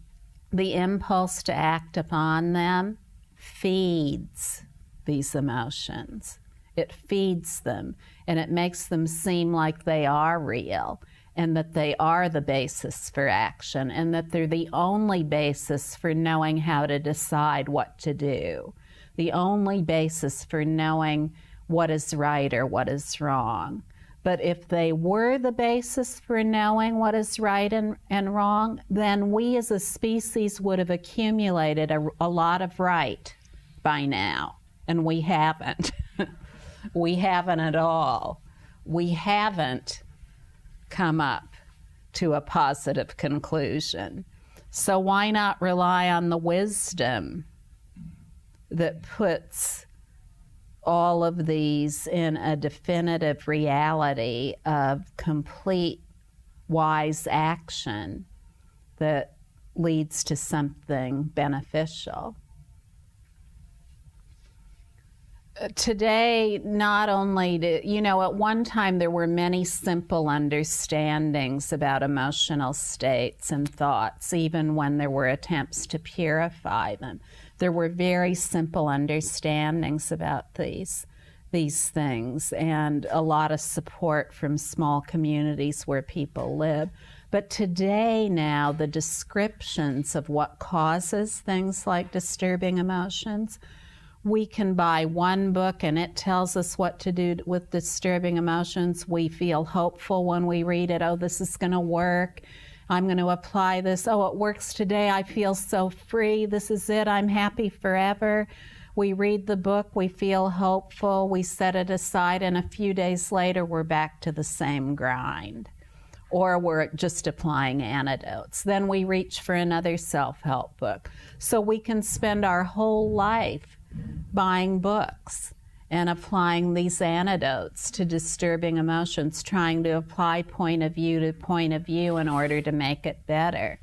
[SPEAKER 1] the impulse to act upon them feeds these emotions. It feeds them, and it makes them seem like they are real, and that they are the basis for action, and that they're the only basis for knowing how to decide what to do, the only basis for knowing what is right or what is wrong. But if they were the basis for knowing what is right and wrong, then we as a species would have accumulated a lot of right by now, and we haven't. We haven't at all. We haven't come up to a positive conclusion. So why not rely on the wisdom that puts all of these in a definitive reality of complete wise action that leads to something beneficial. Today, not only at one time there were many simple understandings about emotional states and thoughts, even when there were attempts to purify them. There were very simple understandings about these things, and a lot of support from small communities where people live. But today now, the descriptions of what causes things like disturbing emotions, we can buy one book and it tells us what to do with disturbing emotions. We feel hopeful when we read it. Oh, this is going to work. I'm going to apply this. Oh, it works today. I feel so free. This is it. I'm happy forever. We read the book. We feel hopeful. We set it aside, and a few days later, we're back to the same grind. Or we're just applying antidotes. Then we reach for another self-help book. So we can spend our whole life buying books and applying these antidotes to disturbing emotions, trying to apply point of view to point of view in order to make it better.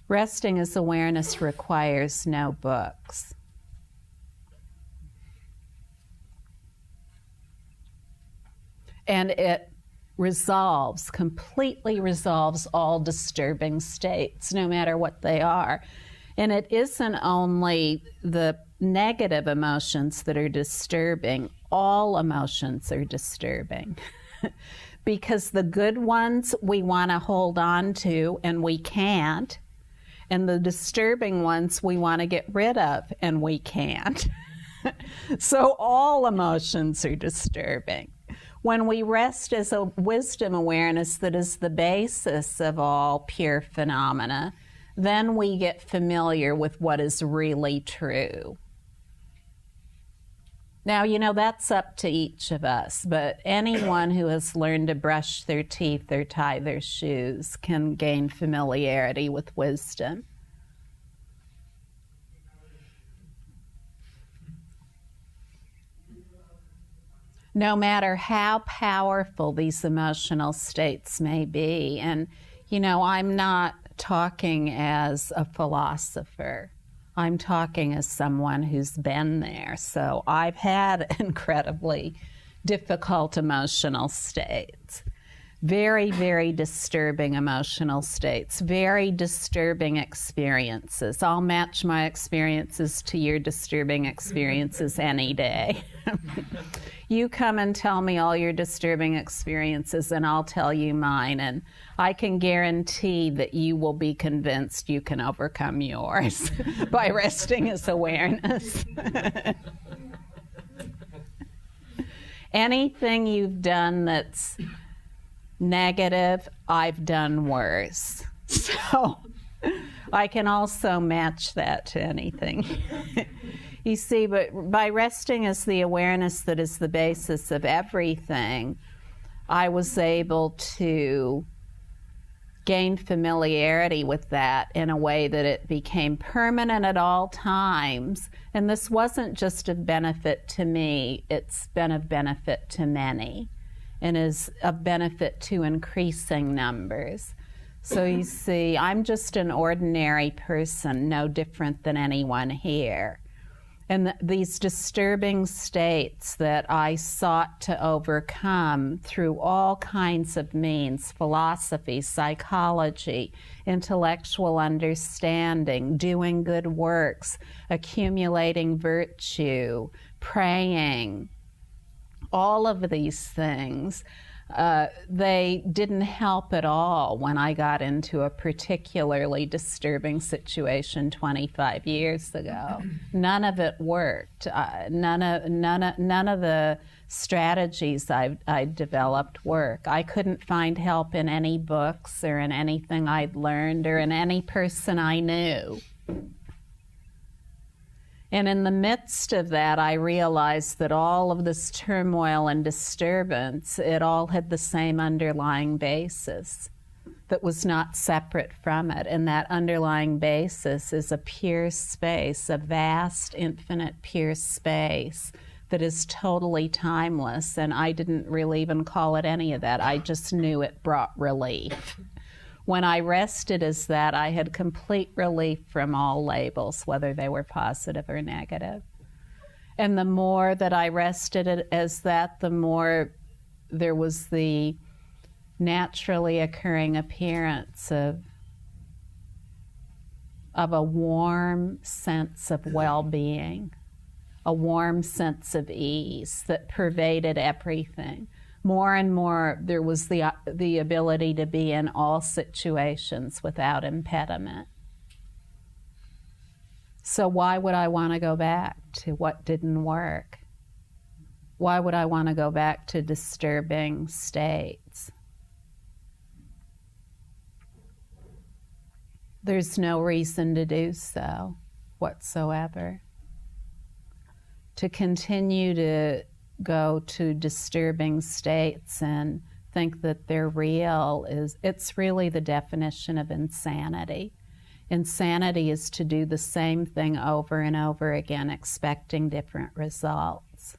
[SPEAKER 1] Resting as awareness requires no books. And it completely resolves all disturbing states, no matter what they are. And it isn't only the negative emotions that are disturbing. All emotions are disturbing. Because the good ones we want to hold on to and we can't. And the disturbing ones we want to get rid of and we can't. So all emotions are disturbing. When we rest as a wisdom awareness that is the basis of all pure phenomena, then we get familiar with what is really true. Now, that's up to each of us, but anyone who has learned to brush their teeth or tie their shoes can gain familiarity with wisdom. No matter how powerful these emotional states may be, and, I'm not talking as a philosopher. I'm talking as someone who's been there. So I've had incredibly difficult emotional states. Very, very disturbing emotional states. Very disturbing experiences. I'll match my experiences to your disturbing experiences any day. You come and tell me all your disturbing experiences, and I'll tell you mine, and I can guarantee that you will be convinced you can overcome yours by resting as awareness. Anything you've done that's negative, I've done worse. So I can also match that to anything. You see, but by resting as the awareness that is the basis of everything, I was able to gain familiarity with that in a way that it became permanent at all times. And this wasn't just of benefit to me, it's been of benefit to many, and is of benefit to increasing numbers. So you see, I'm just an ordinary person, no different than anyone here. And these disturbing states that I sought to overcome through all kinds of means, philosophy, psychology, intellectual understanding, doing good works, accumulating virtue, praying, all of these things, they didn't help at all when I got into a particularly disturbing situation 25 years ago. None of it worked. None of the strategies I developed work. I couldn't find help in any books or in anything I'd learned or in any person I knew. And in the midst of that, I realized that all of this turmoil and disturbance, it all had the same underlying basis. that was not separate from it. And that underlying basis is a pure space, a vast, infinite, pure space that is totally timeless. And I didn't really even call it any of that. I just knew it brought relief. When I rested as that, I had complete relief from all labels, whether they were positive or negative. And the more that I rested as that, the more there was the naturally occurring appearance of a warm sense of well-being, a warm sense of ease that pervaded everything. More and more, there was the ability to be in all situations without impediment. So why would I want to go back to what didn't work? Why would I want to go back to disturbing states? There's no reason to do so whatsoever. To continue to go to disturbing states and think that they're real it's really the definition of insanity. Insanity is to do the same thing over and over again, expecting different results.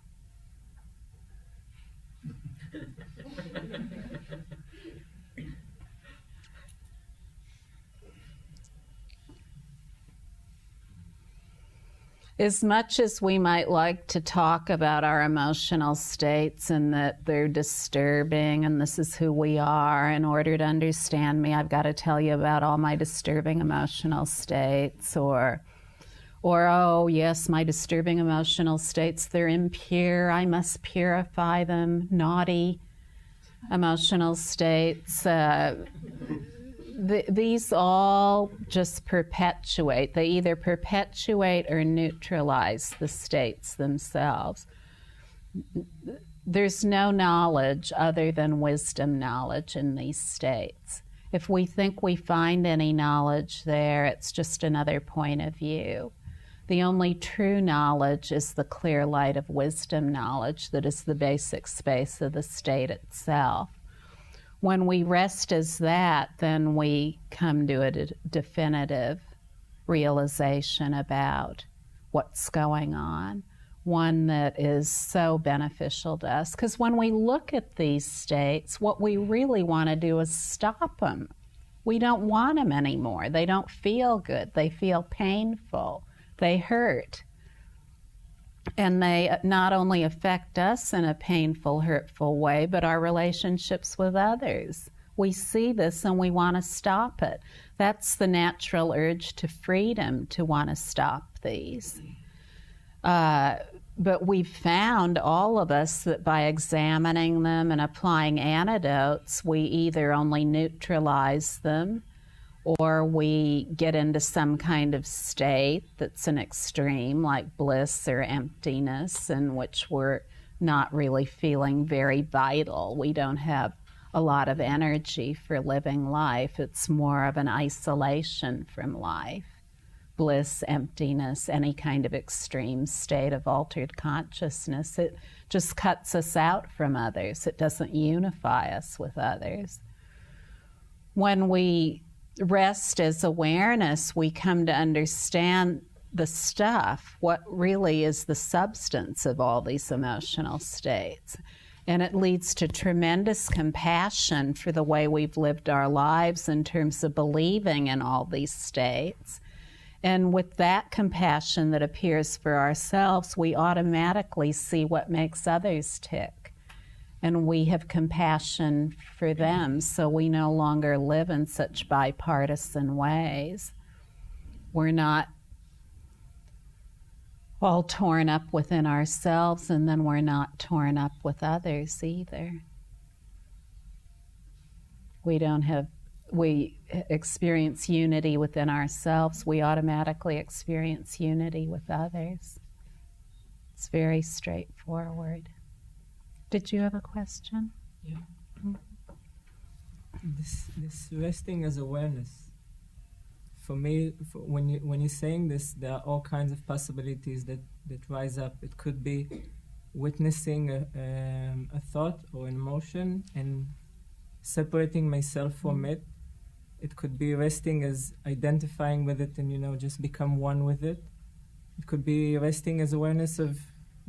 [SPEAKER 1] As much as we might like to talk about our emotional states and that they're disturbing and this is who we are, in order to understand me, I've got to tell you about all my disturbing emotional states, or oh yes, my disturbing emotional states, they're impure, I must purify them, naughty emotional states. These all just perpetuate. They either perpetuate or neutralize the states themselves. There's no knowledge other than wisdom knowledge in these states. If we think we find any knowledge there, it's just another point of view. The only true knowledge is the clear light of wisdom knowledge that is the basic space of the state itself. When we rest as that, then we come to a definitive realization about what's going on, one that is so beneficial to us. Because when we look at these states, what we really want to do is stop them. We don't want them anymore. They don't feel good. They feel painful. They hurt. And they not only affect us in a painful, hurtful way, but our relationships with others. We see this and we want to stop it. That's the natural urge to freedom, to want to stop these. But we've found, all of us, that by examining them and applying antidotes, we either only neutralize them or we get into some kind of state that's an extreme, like bliss or emptiness, in which we're not really feeling very vital. We don't have a lot of energy for living life. It's more of an isolation from life. Bliss, emptiness, any kind of extreme state of altered consciousness. It just cuts us out from others. It doesn't unify us with others. When we rest as awareness, we come to understand the stuff, what really is the substance of all these emotional states. And it leads to tremendous compassion for the way we've lived our lives in terms of believing in all these states. And with that compassion that appears for ourselves, we automatically see what makes others tick. And we have compassion for them, so we no longer live in such bipartisan ways. We're not all torn up within ourselves, and then we're not torn up with others either. We experience unity within ourselves, we automatically experience unity with others. It's very straightforward. Did you have a question?
[SPEAKER 3] Yeah. This resting as awareness. For me, when you're saying this, there are all kinds of possibilities that rise up. It could be witnessing a thought or an emotion and separating myself from it It could be resting as identifying with it and, just become one with it. It could be resting as awareness of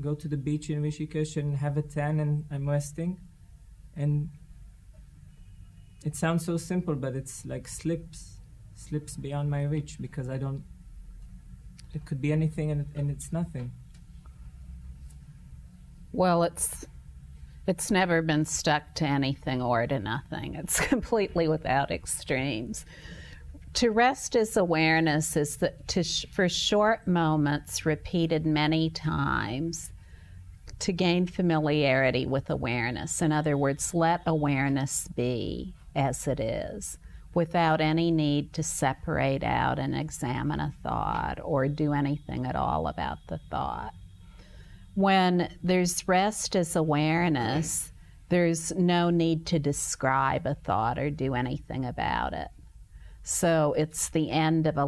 [SPEAKER 3] go to the beach in Rishikesh and have a tan and I'm resting. And it sounds so simple, but it's like slips beyond my reach because it could be anything and it's nothing.
[SPEAKER 1] Well, it's never been stuck to anything or to nothing. It's completely without extremes. To rest as awareness is that for short moments, repeated many times, to gain familiarity with awareness. In other words, let awareness be as it is, without any need to separate out and examine a thought or do anything at all about the thought. When there's rest as awareness, there's no need to describe a thought or do anything about it. So it's the end of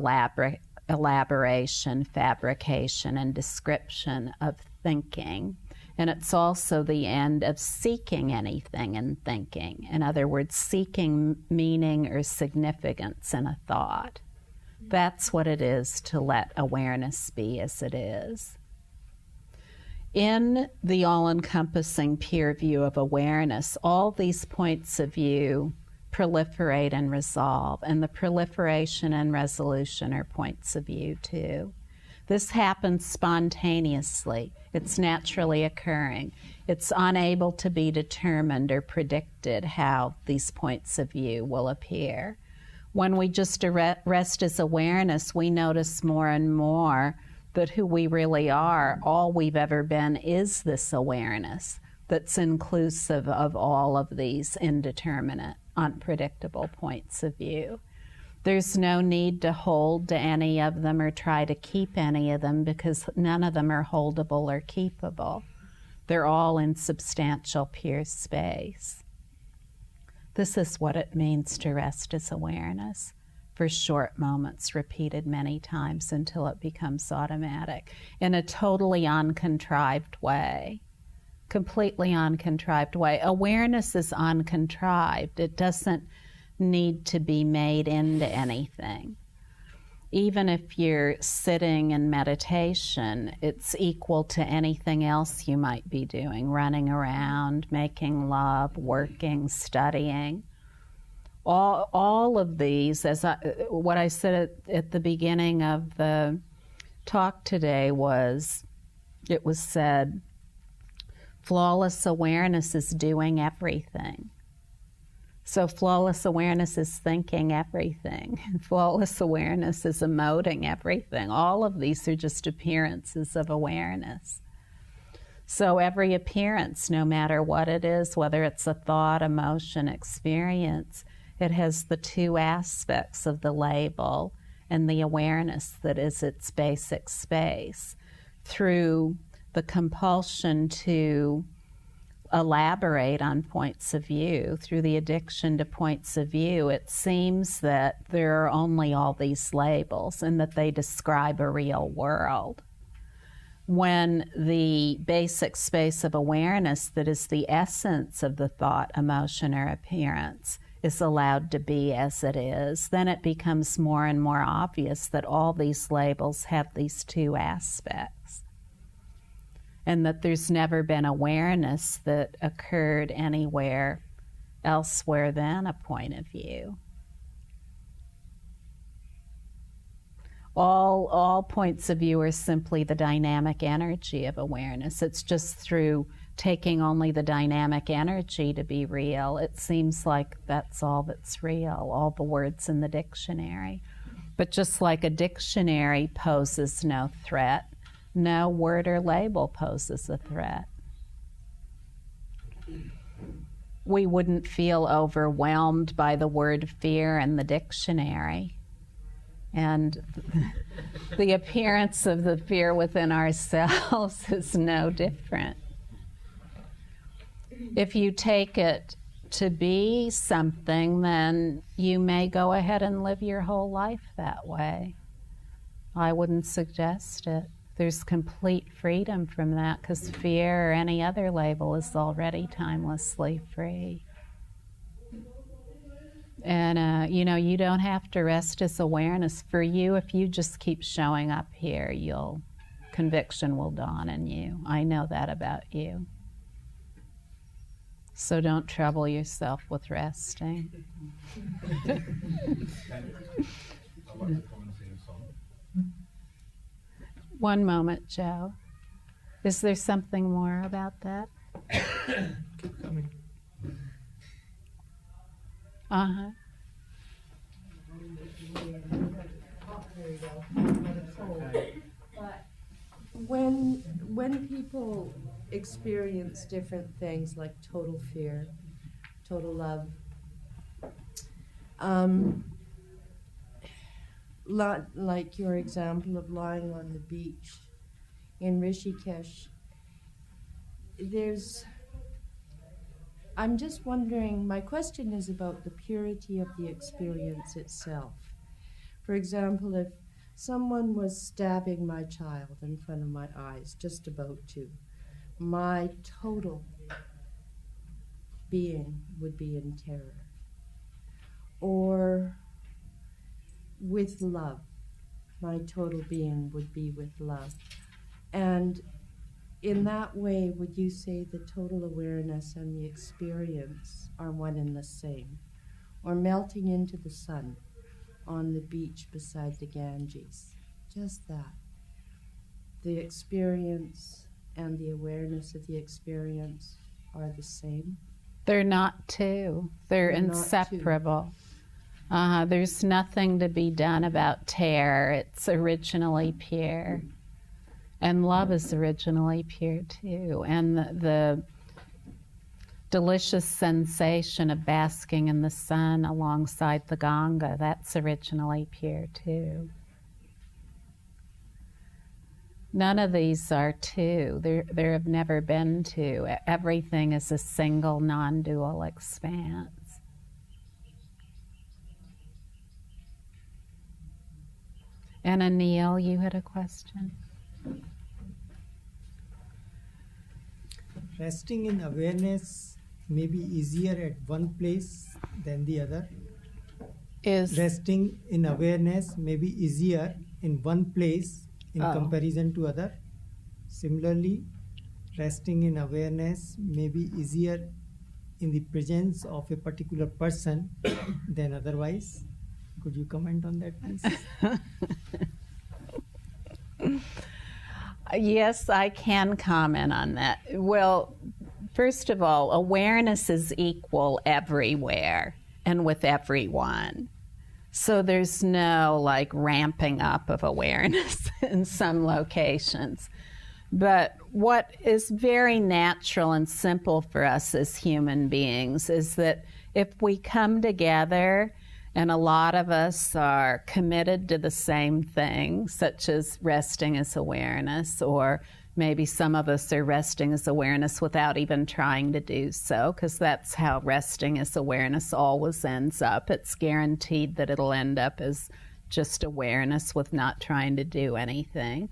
[SPEAKER 1] elaboration, fabrication, and description of thinking. And it's also the end of seeking anything in thinking. In other words, seeking meaning or significance in a thought. That's what it is to let awareness be as it is. In the all-encompassing peer view of awareness, all these points of view proliferate and resolve, and the proliferation and resolution are points of view too. This happens spontaneously. It's naturally occurring. It's unable to be determined or predicted how these points of view will appear. When we just rest as awareness, we notice more and more that who we really are, all we've ever been, is this awareness that's inclusive of all of these indeterminate, unpredictable points of view. There's no need to hold to any of them or try to keep any of them because none of them are holdable or keepable. They're all in substantial pure space. This is what it means to rest as awareness, for short moments repeated many times until it becomes automatic in a totally uncontrived way, completely uncontrived way. Awareness is uncontrived. It doesn't need to be made into anything. Even if you're sitting in meditation, it's equal to anything else you might be doing, running around, making love, working, studying. All of these, what I said at the beginning of the talk today was, it was said, flawless awareness is doing everything. So flawless awareness is thinking everything. Flawless awareness is emoting everything. All of these are just appearances of awareness. So every appearance, no matter what it is, whether it's a thought, emotion, experience, it has the two aspects of the label and the awareness that is its basic space. Through the compulsion to elaborate on points of view, through the addiction to points of view, it seems that there are only all these labels and that they describe a real world. When the basic space of awareness that is the essence of the thought, emotion, or appearance is allowed to be as it is, then it becomes more and more obvious that all these labels have these two aspects, and that there's never been awareness that occurred anywhere elsewhere than a point of view. All points of view are simply the dynamic energy of awareness. It's just through taking only the dynamic energy to be real. It seems like that's all that's real, all the words in the dictionary. But just like a dictionary poses no threat, no word or label poses a threat. We wouldn't feel overwhelmed by the word fear in the dictionary. And the appearance of the fear within ourselves is no different. If you take it to be something, then you may go ahead and live your whole life that way. I wouldn't suggest it. There's complete freedom from that because fear or any other label is already timelessly free. And, you don't have to rest as awareness. For you, if you just keep showing up here, conviction will dawn in you. I know that about you. So don't trouble yourself with resting. One moment, Joe. Is there something more about that?
[SPEAKER 3] Keep coming.
[SPEAKER 1] Uh-huh.
[SPEAKER 4] But when people experience different things like total fear, total love, like your example of lying on the beach in Rishikesh, I'm just wondering, my question is about the purity of the experience itself. For example, if someone was stabbing my child in front of my eyes, just about to, my total being would be in terror. Or with love, my total being would be with love. And in that way, would you say the total awareness and the experience are one and the same? Or melting into the sun on the beach beside the Ganges? Just that. The experience and the awareness of the experience are the same?
[SPEAKER 1] They're not two. They're inseparable. There's nothing to be done about terror. It's originally pure. And love is originally pure too. And the delicious sensation of basking in the sun alongside the Ganga, that's originally pure too. None of these are two. There have never been two. Everything is a single, non-dual expanse. And Anil, you had a question?
[SPEAKER 5] Resting in awareness may be easier at one place than the other. Resting in awareness may be easier in one place in comparison to other. Similarly, resting in awareness may be easier in the presence of a particular person than otherwise. Could you comment on that, please?
[SPEAKER 1] Yes, I can comment on that. Well, first of all, awareness is equal everywhere and with everyone. So there's no ramping up of awareness in some locations. But what is very natural and simple for us as human beings is that if we come together, and a lot of us are committed to the same thing, such as resting as awareness, or maybe some of us are resting as awareness without even trying to do so, because that's how resting as awareness always ends up. It's guaranteed that it'll end up as just awareness with not trying to do anything.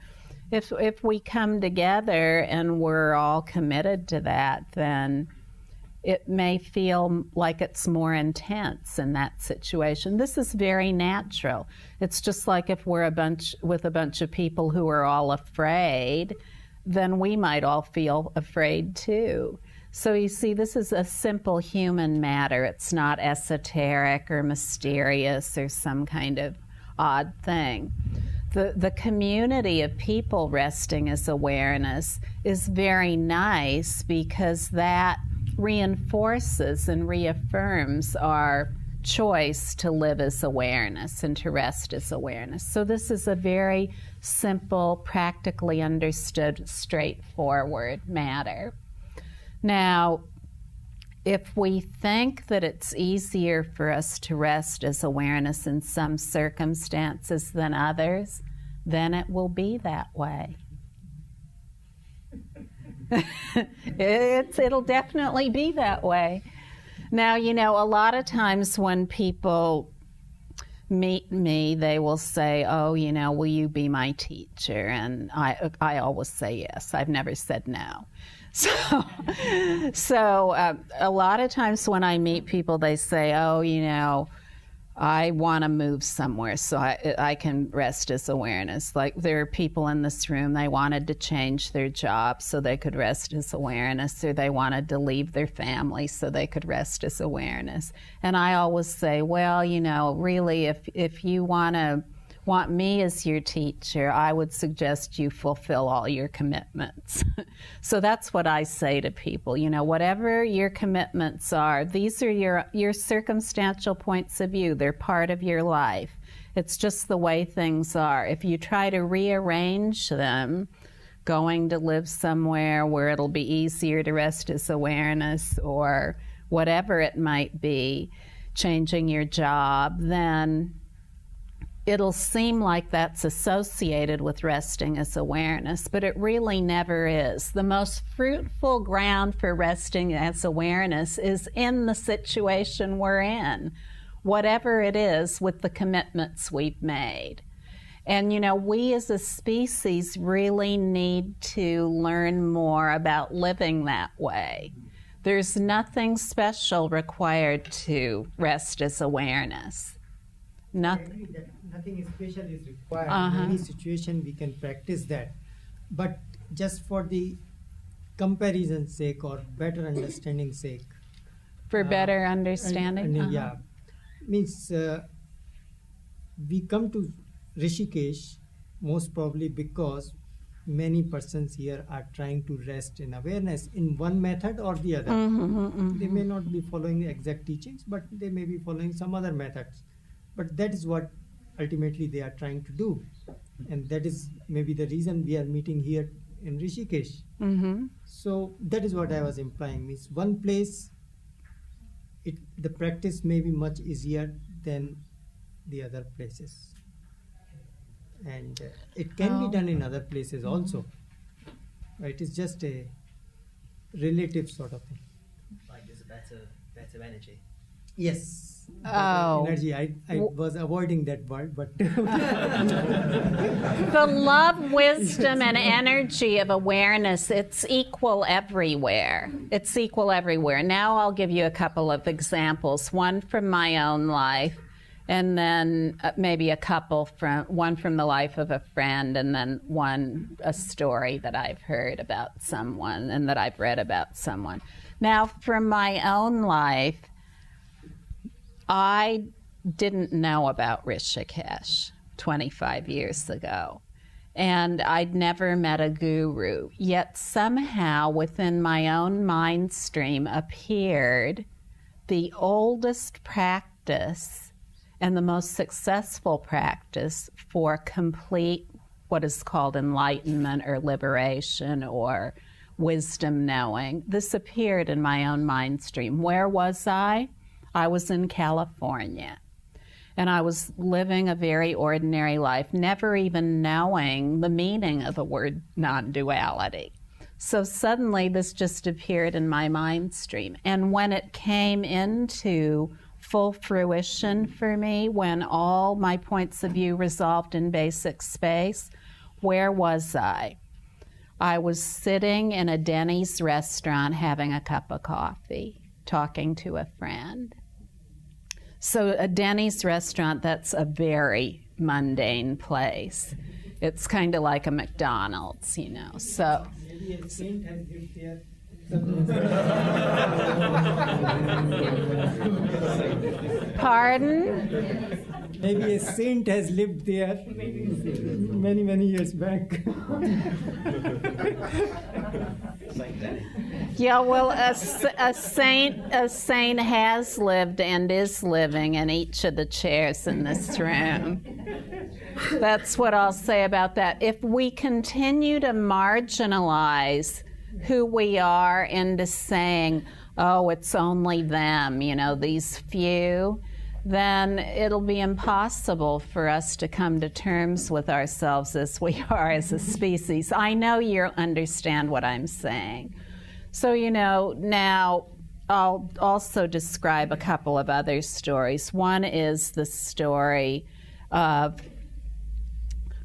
[SPEAKER 1] If we come together and we're all committed to that, then it may feel like it's more intense in that situation. This is very natural. It's just like if we're with a bunch of people who are all afraid, then we might all feel afraid too. So you see, this is a simple human matter. It's not esoteric or mysterious or some kind of odd thing. The community of people resting as awareness is very nice because that reinforces and reaffirms our choice to live as awareness and to rest as awareness. So this is a very simple, practically understood, straightforward matter. Now, if we think that it's easier for us to rest as awareness in some circumstances than others, then it will be that way. It'll definitely be that way. Now, a lot of times when people meet me, they will say, will you be my teacher? And I always say yes. I've never said no. So a lot of times when I meet people, they say, I want to move somewhere so I can rest as awareness. Like there are people in this room, they wanted to change their job so they could rest as awareness, or they wanted to leave their family so they could rest as awareness. And I always say, well, you know, really, if you want me as your teacher, I would suggest you fulfill all your commitments. So that's what I say to people. You know, whatever your commitments are, these are your circumstantial points of view. They're part of your life. It's just the way things are. If you try to rearrange them, going to live somewhere where it'll be easier to rest as awareness, or whatever it might be, changing your job, then it'll seem like that's associated with resting as awareness, but it really never is. The most fruitful ground for resting as awareness is in the situation we're in, whatever it is, with the commitments we've made. And, you know, we as a species really need to learn more about living that way. There's nothing special required to rest as awareness.
[SPEAKER 5] Nothing special is required. In any situation we can practice that, but just for the comparison's sake or better understanding sake.
[SPEAKER 1] For better understanding?
[SPEAKER 5] Yeah, means we come to Rishikesh most probably because many persons here are trying to rest in awareness in one method or the other. They may not be following the exact teachings, but they may be following some other methods. But that is what ultimately they are trying to do. And that is maybe the reason we are meeting here in Rishikesh. So that is what I was implying. Means one place, the practice may be much easier than the other places. And it can be done in other places also. Right? It's just a relative sort of thing.
[SPEAKER 6] Like there's a better energy.
[SPEAKER 5] Yes. Energy. I was avoiding that word, but
[SPEAKER 1] the love, wisdom, and energy of awareness, it's equal everywhere. It's equal everywhere. Now I'll give you a couple of examples, one from my own life, and then maybe one from the life of a friend, and then a story that I've heard about someone and that I've read about someone. Now, from my own life, I didn't know about Rishikesh 25 years ago, and I'd never met a guru. Yet somehow within my own mind stream appeared the oldest practice and the most successful practice for complete what is called enlightenment or liberation or wisdom knowing. This appeared in my own mind stream. Where was I? I was in California, and I was living a very ordinary life, never even knowing the meaning of the word non-duality. So suddenly this just appeared in my mind stream. And when it came into full fruition for me, when all my points of view resolved in basic space, where was I? I was sitting in a Denny's restaurant having a cup of coffee, talking to a friend. So a Denny's restaurant, that's a very mundane place. It's kind of like a McDonald's, you know. So
[SPEAKER 5] maybe a saint has lived there.
[SPEAKER 1] Pardon?
[SPEAKER 5] Maybe a saint has lived there many, many years back.
[SPEAKER 1] Yeah, well, a saint has lived and is living in each of the chairs in this room. That's what I'll say about that. If we continue to marginalize who we are into saying, oh, it's only them, you know, these few, then it'll be impossible for us to come to terms with ourselves as we are as a species. I know you understand what I'm saying. So, you know, now I'll also describe a couple of other stories. One is the story of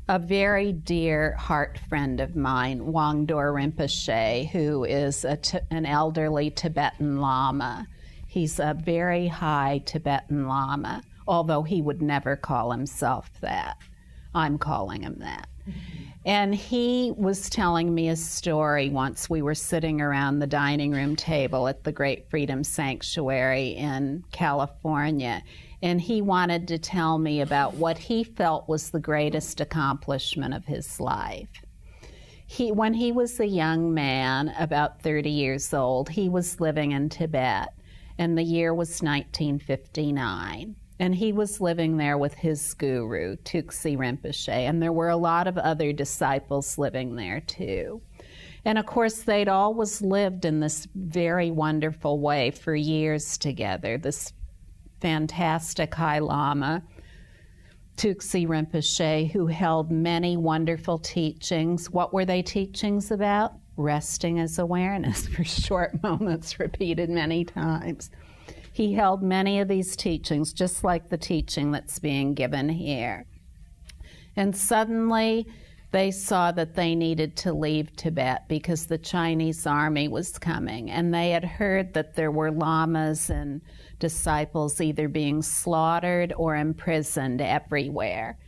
[SPEAKER 1] a very dear heart friend of mine, Wangdor Rinpoche, who is an elderly Tibetan Lama. He's a very high Tibetan Lama. although he would never call himself that. I'm calling him that. And he was telling me a story once. We were sitting around the dining room table at the Great Freedom Sanctuary in California, and he wanted to tell me about what he felt was the greatest accomplishment of his life. When he was a young man, about 30 years old, he was living in Tibet, and the year was 1959. And he was living there with his guru, Tuxi Rinpoche, and there were a lot of other disciples living there too. And of course, they'd always lived in this very wonderful way for years together. This fantastic High Lama, Tuxi Rinpoche, who held many wonderful teachings. What were they teachings about? Resting as awareness for short moments, repeated many times. He held many of these teachings, just like the teaching that's being given here. And suddenly, they saw that they needed to leave Tibet because the Chinese army was coming, and they had heard that there were lamas and disciples either being slaughtered or imprisoned everywhere.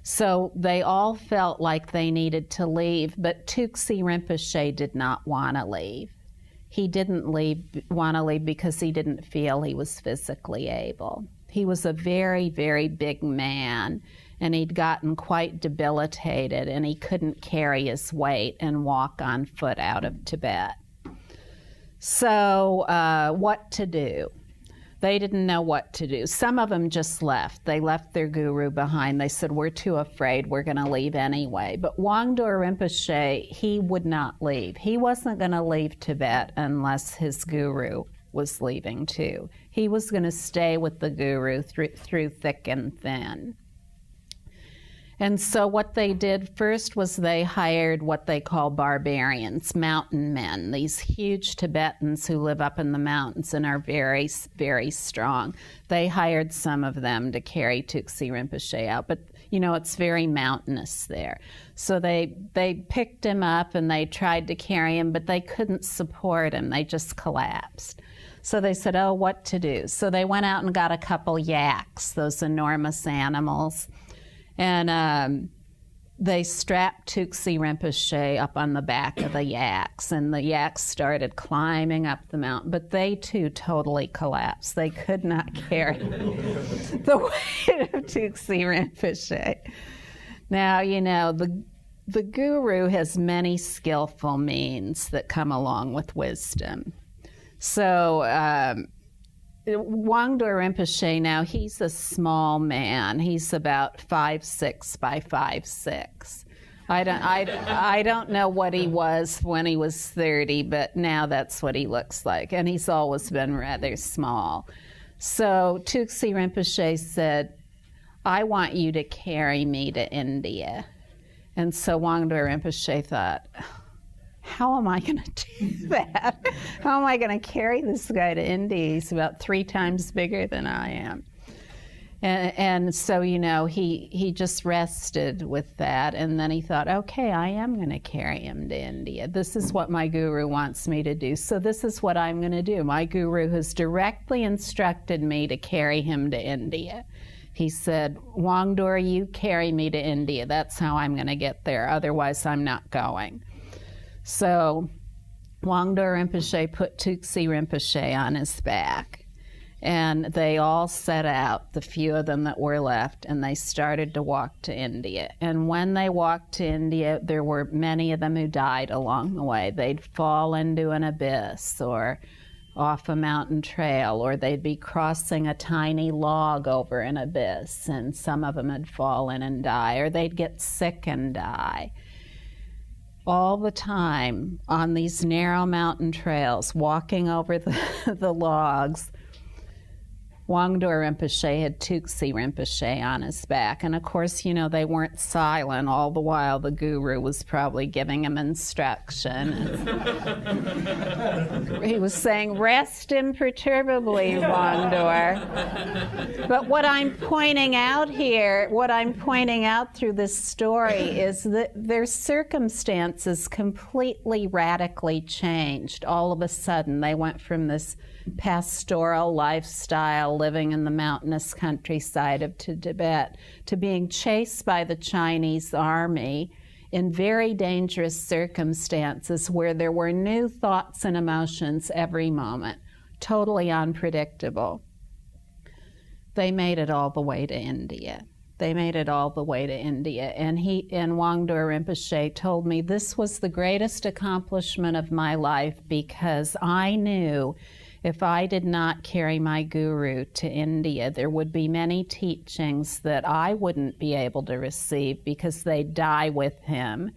[SPEAKER 1] So they all felt like they needed to leave, but Tuxi Rinpoche did not want to leave. He didn't want to leave because he didn't feel he was physically able. He was a very, very big man, and he'd gotten quite debilitated, and he couldn't carry his weight and walk on foot out of Tibet. So what to do? They didn't know what to do. Some of them just left. They left their guru behind. They said, we're too afraid, we're going to leave anyway. But Wangdur Rinpoche, he would not leave. He wasn't going to leave Tibet unless his guru was leaving too. He was going to stay with the guru through thick and thin. And so what they did first was they hired what they call barbarians, mountain men, these huge Tibetans who live up in the mountains and are very, very strong. They hired some of them to carry Tuxi Rinpoche out, but it's very mountainous there. So they picked him up and they tried to carry him, but they couldn't support him. They just collapsed. So they said, oh, what to do? So they went out and got a couple yaks, those enormous animals, and they strapped Tuxi Rinpoche up on the back of the yaks, and the yaks started climbing up the mountain, but they too totally collapsed. They could not carry the weight of Tuxi Rinpoche. Now, the guru has many skillful means that come along with wisdom. So Wangdur Rinpoche now, he's a small man. He's about 5'6" by 5'6". I don't know what he was when he was 30, but now that's what he looks like. And he's always been rather small. So Tuxi Rinpoche said, I want you to carry me to India. And so Wangdur Rinpoche thought, how am I going to do that? How am I going to carry this guy to India? He's about 3 times bigger than I am. And so, he just rested with that, and then he thought, okay, I am going to carry him to India. This is what my guru wants me to do, so this is what I'm going to do. My guru has directly instructed me to carry him to India. He said, Wangdur, you carry me to India. That's how I'm going to get there. Otherwise, I'm not going. So Wangdur Rinpoche put Tuxi Rinpoche on his back, and they all set out, the few of them that were left, and they started to walk to India. And when they walked to India, there were many of them who died along the way. They'd fall into an abyss or off a mountain trail, or they'd be crossing a tiny log over an abyss, and some of them had fallen and die, or they'd get sick and die. All the time on these narrow mountain trails, walking over the logs, Wangdur Rinpoche had Tuxi Rinpoche on his back. And of course, they weren't silent. All the while, the guru was probably giving him instruction. He was saying, rest imperturbably, Wangdur. But what I'm pointing out through this story is that their circumstances completely radically changed. All of a sudden, they went from this pastoral lifestyle, living in the mountainous countryside of Tibet, to being chased by the Chinese army in very dangerous circumstances where there were new thoughts and emotions every moment, totally unpredictable. They made it all the way to India. They made it all the way to India. And Wangdur Rinpoche told me this was the greatest accomplishment of my life, because I knew if I did not carry my guru to India, there would be many teachings that I wouldn't be able to receive because they'd die with him.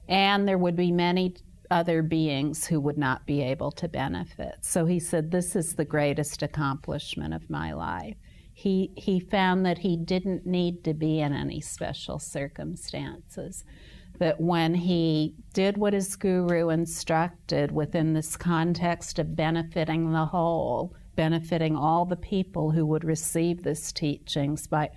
[SPEAKER 1] And there would be many other beings who would not be able to benefit. So he said, this is the greatest accomplishment of my life. He found that he didn't need to be in any special circumstances, that when he did what his guru instructed within this context of benefiting the whole, benefiting all the people who would receive these teachings by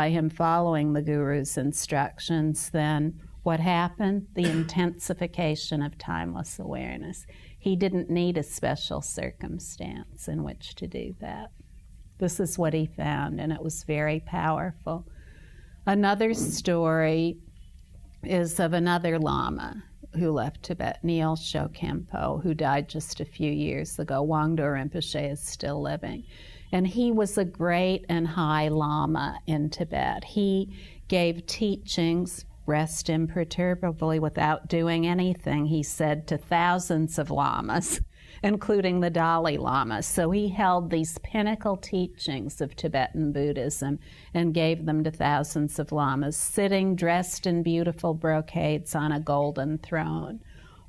[SPEAKER 1] him following the guru's instructions, then what happened? The intensification of timeless awareness. He didn't need a special circumstance in which to do that. This is what he found, and it was very powerful. Another story is of another Lama who left Tibet, Nyal Shokhenpo, who died just a few years ago. Wangdur Rinpoche is still living. And he was a great and high Lama in Tibet. He gave teachings, rest imperturbably without doing anything, he said, to thousands of Lamas, including the Dalai Lama. So he held these pinnacle teachings of Tibetan Buddhism and gave them to thousands of Lamas, sitting dressed in beautiful brocades on a golden throne.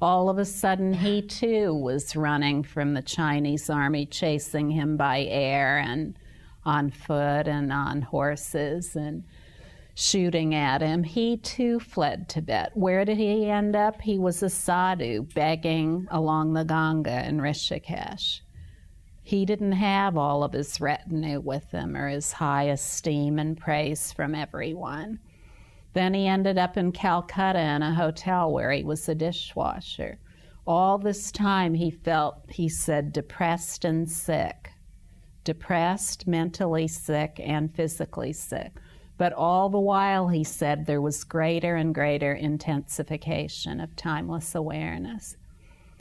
[SPEAKER 1] All of a sudden, he too was running from the Chinese army, chasing him by air and on foot and on horses and shooting at him. He too fled Tibet. Where did he end up? He was a sadhu begging along the Ganga in Rishikesh. He didn't have all of his retinue with him or his high esteem and praise from everyone. Then he ended up in Calcutta in a hotel where he was a dishwasher. All this time he felt, he said, depressed and sick. Depressed, mentally sick, and physically sick. But all the while, he said, there was greater and greater intensification of timeless awareness.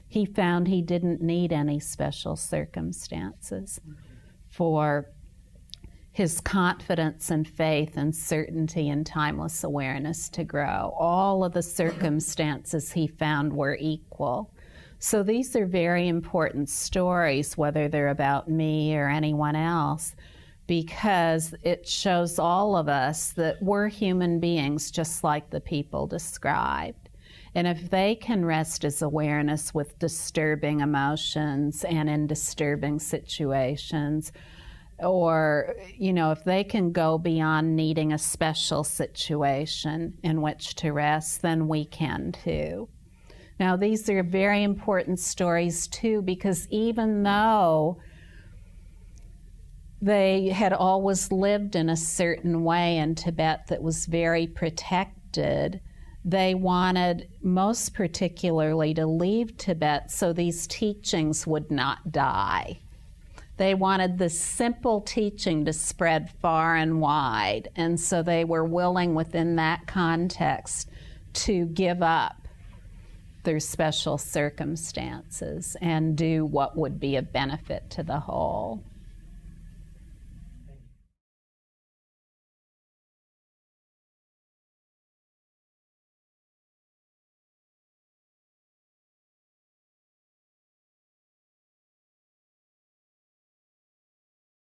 [SPEAKER 1] He found he didn't need any special circumstances for his confidence and faith and certainty in timeless awareness to grow. All of the circumstances he found were equal. So these are very important stories, whether they're about me or anyone else, because it shows all of us that we're human beings just like the people described. And if they can rest as awareness with disturbing emotions and in disturbing situations, or, if they can go beyond needing a special situation in which to rest, then we can too. Now, these are very important stories too, because even though they had always lived in a certain way in Tibet that was very protected, they wanted most particularly to leave Tibet so these teachings would not die. They wanted this simple teaching to spread far and wide, and so they were willing within that context to give up their special circumstances and do what would be a benefit to the whole.